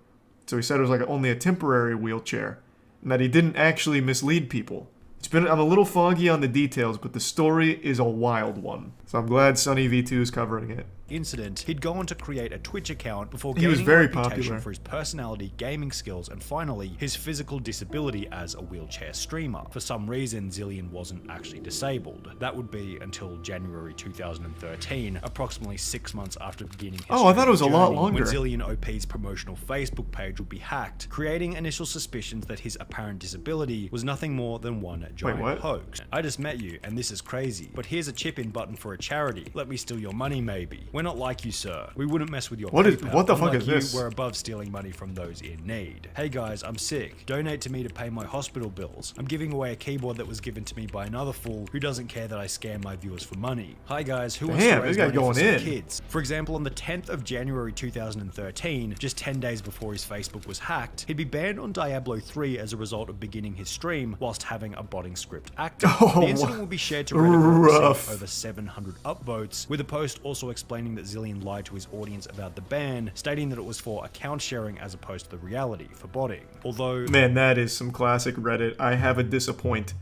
So he said it was like only a temporary wheelchair, and that he didn't actually mislead people. I'm a little foggy on the details, but the story is a wild one. So I'm glad Sunny V2 is covering it. Incident, he'd go on to create a Twitch account before He gaining was very a reputation popular. for his personality, gaming skills, and finally, his physical disability as a wheelchair streamer. For some reason, Zillion wasn't actually disabled. That would be until January 2013, approximately 6 months after beginning his Oh, I thought it was a streaming lot journey, longer. when Zillion OP's promotional Facebook page would be hacked, creating initial suspicions that his apparent disability was nothing more than one giant what? hoax. I just met you, and this is crazy, but here's a chip-in button for a charity. Let me steal your money, maybe. We're not like you, sir. We wouldn't mess with your What PayPal. the fuck Unlike is you, this? We're above stealing money from those in need. Hey guys, I'm sick. Donate to me to pay my hospital bills. I'm giving away a keyboard that was given to me by another fool who doesn't care that I scam my viewers for money. Hi guys, who wants to Damn, raise this guy money for going some in. kids? For example, on the 10th of January 2013, just 10 days before his Facebook was hacked, he'd be banned on Diablo 3 as a result of beginning his stream whilst having a botting script active. Oh, The incident will be shared to Reddit and rough. received over 700 upvotes, with a post also explaining that Zillion lied to his audience about the ban, stating that it was for account sharing as opposed to the reality for botting. Although, Man, that is some classic Reddit. I have a disappoint.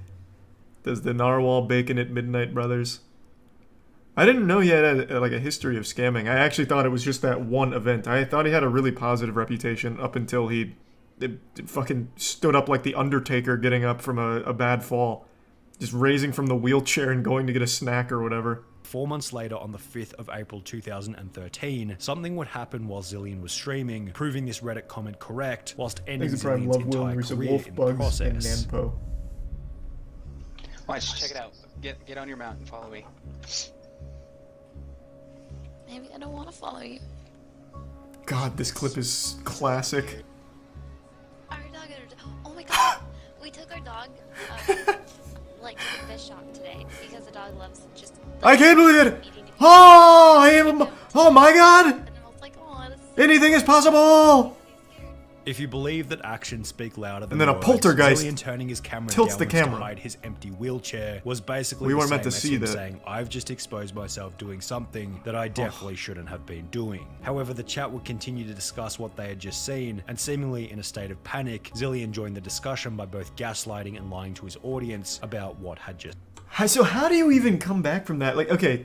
Does the narwhal bacon at midnight, brothers? I didn't know he had like a history of scamming. I actually thought it was just that one event. I thought he had a really positive reputation up until he fucking stood up like the Undertaker getting up from a bad fall. Just raising from the wheelchair and going to get a snack or whatever. 4 months later, on the 5th of April 2013, something would happen while Zillion was streaming, proving this Reddit comment correct, whilst ending Exit Prime Zillion's Love Will entire and recent career Wolf in the Bugs and process. Nanpo. Watch, check it out. Get on your mount and follow me. Maybe I don't want to follow you. God, this clip is classic. Our dog. Oh my god. We took our dog, like to the fish shop today because the dog loves just. I can't believe it! Eating Oh, I am. Oh my God! Anything is possible. If you believe that actions speak louder than And then a words, poltergeist Zillion turning his camera tilts the downwards camera. to hide his empty wheelchair was basically We the weren't same meant to as see him that. saying, I've just exposed myself doing something that I definitely shouldn't have been doing. However, the chat would continue to discuss what they had just seen, and seemingly in a state of panic, Zillion joined the discussion by both gaslighting and lying to his audience about what had just. So how do you even come back from that? Like, okay,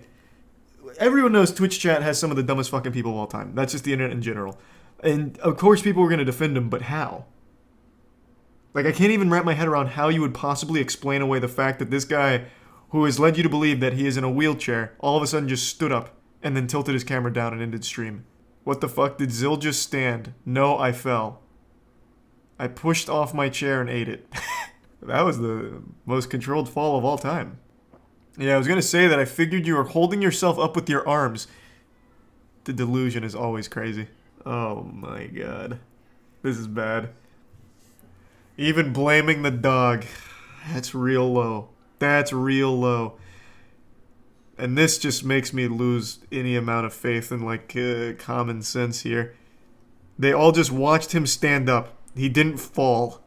everyone knows Twitch chat has some of the dumbest fucking people of all time. That's just the internet in general. And of course people were going to defend him, but how? Like, I can't even wrap my head around how you would possibly explain away the fact that this guy, who has led you to believe that he is in a wheelchair, all of a sudden just stood up and then tilted his camera down and ended stream. What the fuck? Did Zill just stand? No, I fell. I pushed off my chair and ate it. That was the most controlled fall of all time. Yeah, I was gonna say that I figured you were holding yourself up with your arms. The delusion is always crazy. Oh my God. This is bad. Even blaming the dog. That's real low. That's real low. And this just makes me lose any amount of faith in, like, common sense here. They all just watched him stand up. He didn't fall.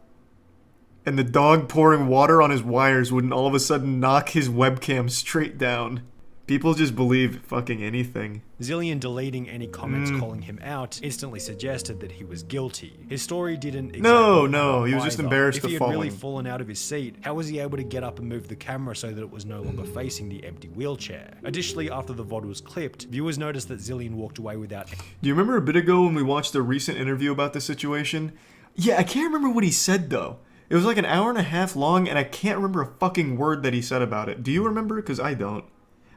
And the dog pouring water on his wires wouldn't all of a sudden knock his webcam straight down. People just believe fucking anything. Zillion deleting any comments calling him out instantly suggested that he was guilty. His story didn't exactly No, he was just embarrassed If of he had falling. really fallen out of his seat, how was he able to get up and move the camera so that it was no longer facing the empty wheelchair? Additionally, after the VOD was clipped, viewers noticed that Zillion walked away without... Do you remember a bit ago when we watched a recent interview about this situation? Yeah, I can't remember what he said though. It was like an hour and a half long and I can't remember a fucking word that he said about it. Do you remember? Because I don't.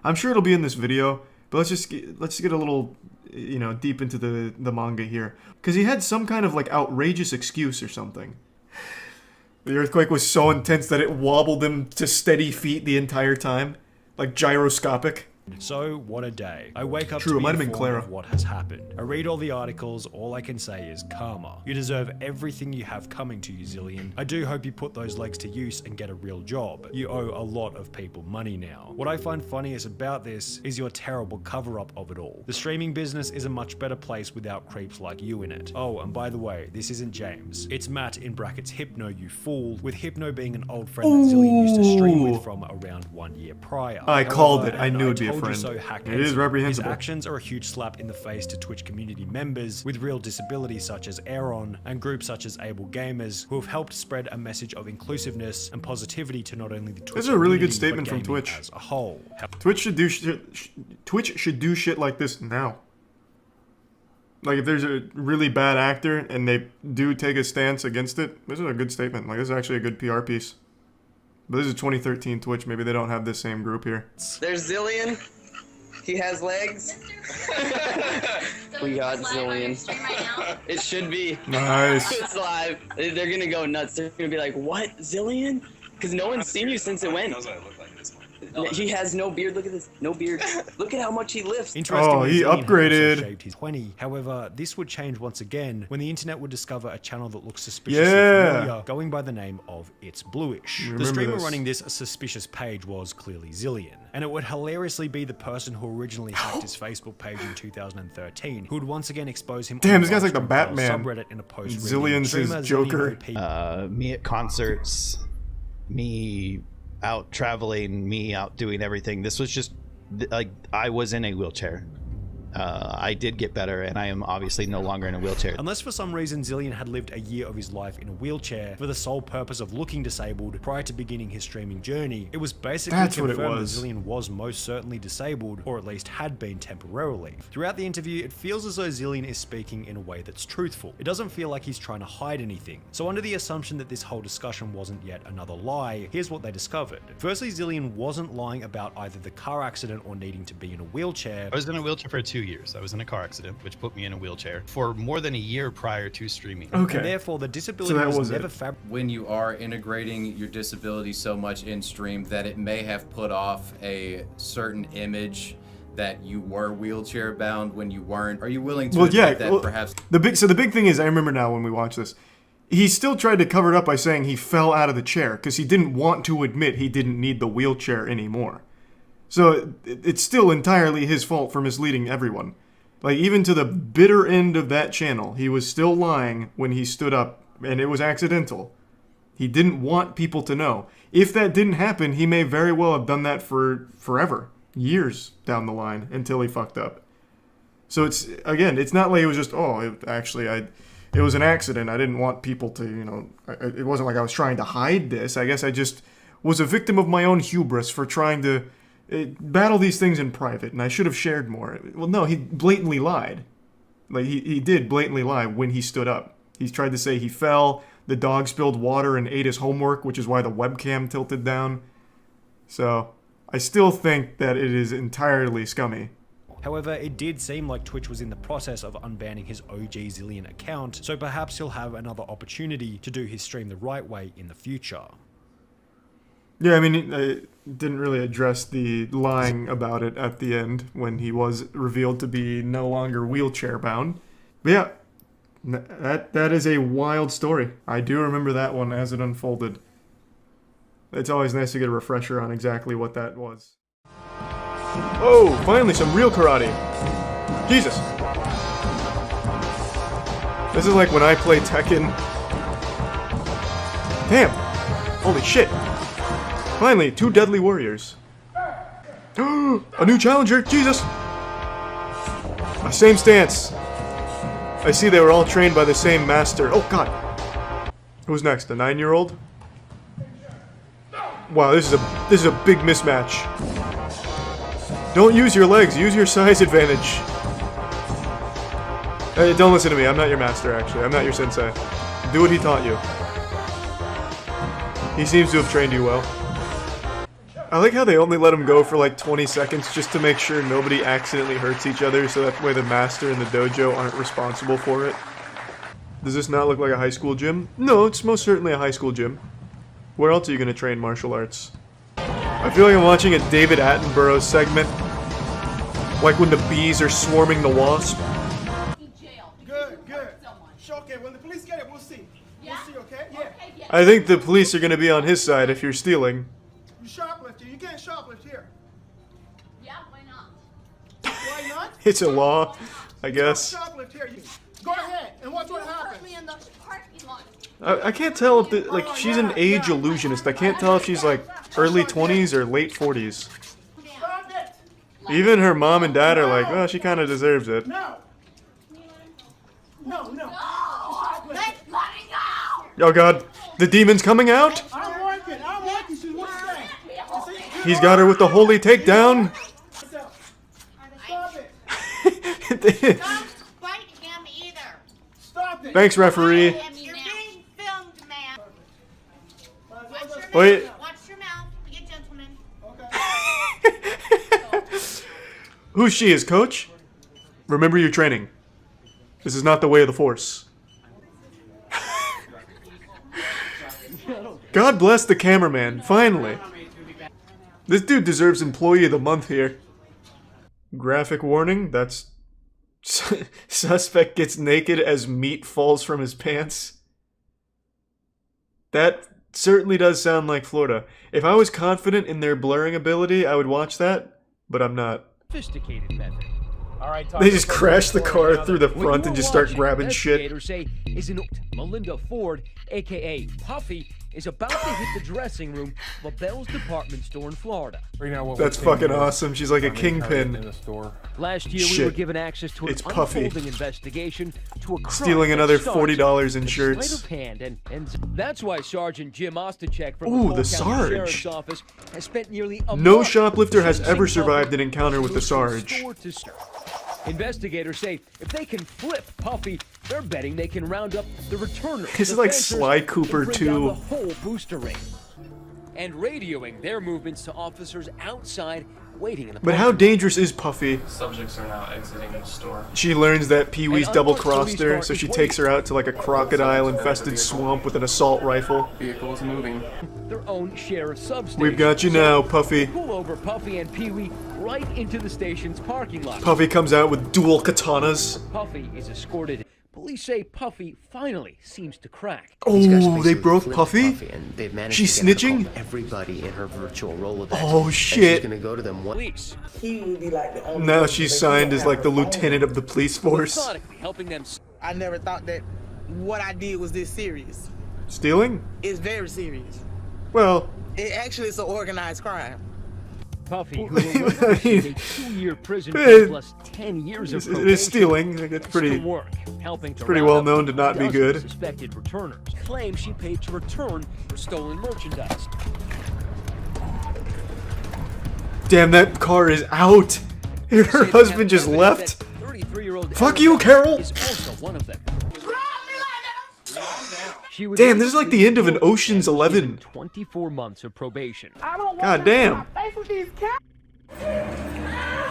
I'm sure it'll be in this video, but let's just get a little, you know, deep into the manga here. Because he had some kind of, like, outrageous excuse or something. The earthquake was so intense that it wobbled him to steady feet the entire time. Like gyroscopic. So, what a day. I wake up True, to it be might have been informed Clara. of what has happened. I read all the articles, all I can say is karma. You deserve everything you have coming to you, Zillion. I do hope you put those legs to use and get a real job. You owe a lot of people money now. What I find funniest about this is your terrible cover-up of it all. The streaming business is a much better place without creeps like you in it. Oh, and by the way, this isn't James. It's Matt in brackets Hypno, you fool, with Hypno being an old friend that Zillion used to stream with from around 1 year prior. I called it. However, I and knew it'd be a told you friend. so, hacker. It is reprehensible. His actions are a huge slap in the face to Twitch community members with real disabilities such as Aaron and groups such as Able Gamers who have helped spread a message of inclusiveness and positivity to not only the Twitch This is a really good community, statement but from gaming Twitch. as a whole. Twitch should do shit like this now. Like, if there's a really bad actor and they do take a stance against it, this is a good statement. Like, this is actually a good PR piece. But this is 2013 Twitch. Maybe they don't have this same group here. There's Zillion. He has legs. We got Zillion. It should be. Nice. It's live. They're gonna go nuts. They're gonna be like, what? Zillion? Because no one's seen you since it went. He has no beard. Look at this. No beard. Look at how much he lifts. Interestingly, he Zillion had upgraded. also shaved his 20. However, this would change once again when the internet would discover a channel that looks suspiciously familiar, going by the name of It's Bluish. Remember The streamer this. running this suspicious page was clearly Zillion, and it would hilariously be the person who originally hacked his Facebook page in 2013, who would once again expose him. Damn, on this guy's like the Livestream Batman. subreddit in a post. Zillion's his Joker. Me at concerts, me out traveling, me out doing everything. This was just like I was in a wheelchair. I did get better, and I am obviously no longer in a wheelchair. Unless for some reason Zillion had lived a year of his life in a wheelchair for the sole purpose of looking disabled prior to beginning his streaming journey, it was basically That's what it confirmed was. that Zillion was most certainly disabled, or at least had been temporarily. Throughout the interview, it feels as though Zillion is speaking in a way that's truthful. It doesn't feel like he's trying to hide anything. So under the assumption that this whole discussion wasn't yet another lie, here's what they discovered. Firstly, Zillion wasn't lying about either the car accident or needing to be in a wheelchair. I was in a wheelchair for 2 years. I was in a car accident, which put me in a wheelchair for more than a year prior to streaming. And therefore, the disability was never when you are integrating your disability so much in stream that it may have put off a certain image that you were wheelchair bound when you weren't. Are you willing to admit that perhaps the big thing is, I remember now when we watched this, he still tried to cover it up by saying he fell out of the chair because he didn't want to admit he didn't need the wheelchair anymore. So it's still entirely his fault for misleading everyone. Like, even to the bitter end of that channel, he was still lying when he stood up, and it was accidental. He didn't want people to know. If that didn't happen, he may very well have done that for forever. Years down the line, until he fucked up. So it's, again, it's not like it was just, it was an accident. I didn't want people to, it wasn't like I was trying to hide this. I guess I just was a victim of my own hubris for trying to battle these things in private, and I should have shared more. Well, no, he blatantly lied. Like, he did blatantly lie when he stood up. He tried to say he fell, the dog spilled water and ate his homework, which is why the webcam tilted down. So, I still think that it is entirely scummy. However, it did seem like Twitch was in the process of unbanning his OG Zillion account, so perhaps he'll have another opportunity to do his stream the right way in the future. Yeah, I mean, I didn't really address the lying about it at the end when he was revealed to be no longer wheelchair bound. But yeah, that is a wild story. I do remember that one as it unfolded. It's always nice to get a refresher on exactly what that was. Oh, finally some real karate. Jesus. This is like when I play Tekken. Damn. Holy shit. Finally, 2 deadly warriors. A new challenger, Jesus! Same stance. I see they were all trained by the same master. Oh god. Who's next? A 9-year-old? Wow, this is a big mismatch. Don't use your legs, use your size advantage. Hey, don't listen to me, I'm not your master actually. I'm not your sensei. Do what he taught you. He seems to have trained you well. I like how they only let him go for like 20 seconds just to make sure nobody accidentally hurts each other, so that way the master and the dojo aren't responsible for it. Does this not look like a high school gym? No, it's most certainly a high school gym. Where else are you going to train martial arts? I feel like I'm watching a David Attenborough segment. Like when the bees are swarming the wasp. Good, good. Okay, when the police get it, we'll see. We'll see, okay? Yeah. I think the police are going to be on his side if you're stealing. You shoplifter. You can't shoplift here. Yeah, why not? Why not? It's a law, I guess. Shoplift here. Go ahead and watch what happens. I can't tell if like she's an age illusionist. I can't tell if she's like early 20s or late 40s. Even her mom and dad are like, well, she kind of deserves it. No. No. Oh god, the demon's coming out? I'm working. She's what's that? He's got her with the holy takedown. Stop it. Don't bite him either. Stop it. Thanks, referee. You're being filmed, man. Wait. Watch your mouth. Be a gentleman. Who's she, his coach? Remember your training. This is not the way of the Force. God bless the cameraman, finally. This dude deserves Employee of the Month here. Graphic warning, that's... Suspect gets naked as meat falls from his pants. That certainly does sound like Florida. If I was confident in their blurring ability, I would watch that, but I'm not. Sophisticated method. All right, they just crash the car through the front and just start grabbing shit. Investigators say Melinda Ford, aka Puffy, is about to hit the dressing room of a Bell's department store in Florida. That's fucking awesome. She's like a kingpin. Last year we were given access to an unfolding investigation to a crime stealing another $40 in shirts. Sleight of hand, and that's why Sergeant Jim Ostachek from Ooh, the the County Sheriff's Sarge. Office has spent nearly a No month shoplifter has chasing ever survived Puffy an encounter with the Sarge. store to store. Investigators say if they can flip Puffy, they're betting they can round up the returners. This is like Sly Cooper 2. The whole booster ring. And radioing their movements to officers outside waiting in the But how dangerous is Puffy? Subjects are now exiting the store. She learns that Pee-wee's double-crossed her, so she takes her out to like a crocodile-infested swamp with an assault rifle. Vehicle is moving. Their own share of substations. We've got you now, Puffy. Pull over Puffy and Pee-wee right into the station's parking lot. Puffy comes out with dual katanas. Puffy is escorted Police say Puffy finally seems to crack. Oh, they broke Puffy? And they've managed She's to get her to snitching? call everybody in her virtual Rolodex. Oh, and shit. she's gonna go to them. Police. He would be like the only Now person she's that signed they as have like the a phone lieutenant of the police force. Methodically helping them. I never thought that what I did was this serious. Stealing? It's very serious. Well, It actually is an organized crime. Puffy, who will receive a 2-year prison Eh, term plus 10 years of it probation. is stealing. It's pretty. Still work, helping to pretty round well up known to not be dozens good. of Suspected returners claim she paid to return stolen merchandise. Damn, that car is out. Her husband just left. 33-year-old Fuck you, Carol. is also one of them. She was Damn, this is like the end of an Ocean's 11. 24 months of probation. God damn.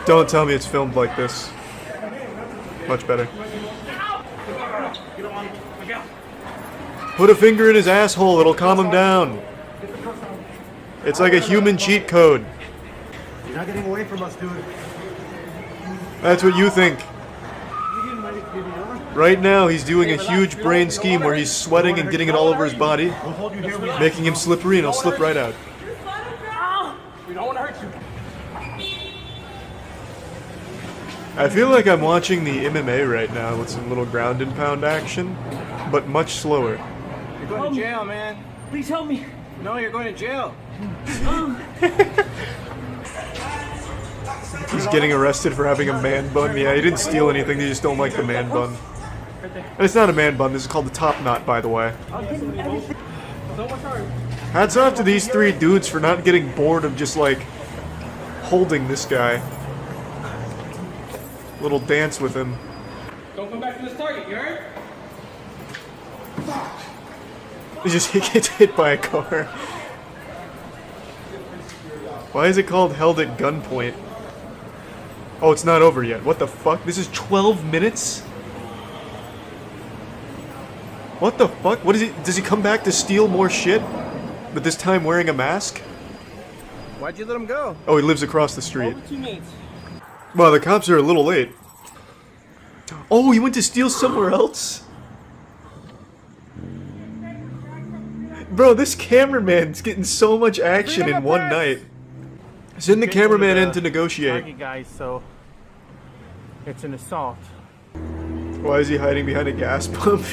Don't tell me it's filmed like this. Much better. Put a finger in his asshole, it'll calm him down. It's like a human cheat code. You're not getting away from us, dude. That's what you think. Right now, he's doing a huge brain scheme where he's sweating and getting it all over his body, making him slippery, and he'll slip right out. We don't want to hurt you. I feel like I'm watching the MMA right now with some little ground and pound action, but much slower. You're going to jail, man. Please help me. No, you're going to jail. He's getting arrested for having a man bun. Yeah, he didn't steal anything, they just don't like the man bun. And it's not a man bun, this is called the top knot, by the way. Hats off to these 3 dudes for not getting bored of just, like, holding this guy. Little dance with him. Don't come back to this target, you heard? He just gets hit by a car. Why is it called held at gunpoint? Oh, it's not over yet. What the fuck? This is 12 minutes? What the fuck? What is he? Does he come back to steal more shit? But this time wearing a mask? Why'd you let him go? Oh, he lives across the street. Well, the cops are a little late. Oh, he went to steal somewhere else? Bro, this cameraman's getting so much action in one night. Send the cameraman in to negotiate. Target guys, so it's an assault. Why is he hiding behind a gas pump?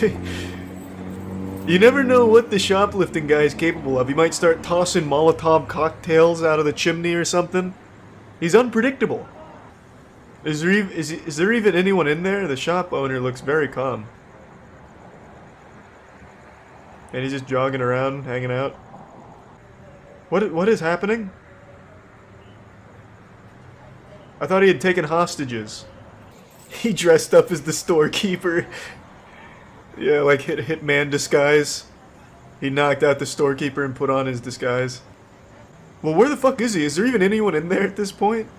You never know what the shoplifting guy is capable of. He might start tossing Molotov cocktails out of the chimney or something. He's unpredictable. Is there even anyone in there? The shop owner looks very calm. And he's just jogging around, hanging out. What is happening? I thought he had taken hostages. He dressed up as the storekeeper. Yeah, like hitman disguise. He knocked out the storekeeper and put on his disguise. Well, where the fuck is he? Is there even anyone in there at this point?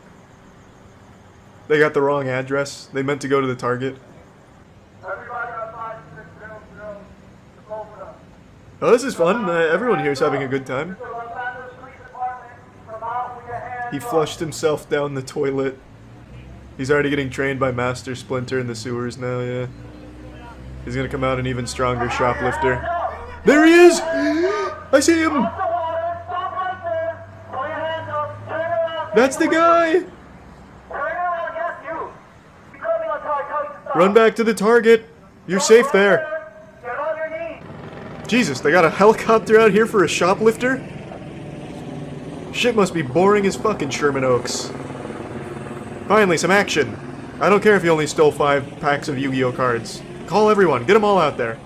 They got the wrong address. They meant to go to the Target. Oh, this is fun. Everyone here is having a good time. He flushed himself down the toilet. He's already getting trained by Master Splinter in the sewers now, yeah. He's gonna come out an even stronger shoplifter. There he is! I see him! That's the guy! Run back to the Target. You're safe there. Jesus, they got a helicopter out here for a shoplifter? Shit must be boring as fucking Sherman Oaks. Finally, some action. I don't care if you only stole 5 packs of Yu-Gi-Oh cards. Call everyone, get them all out there.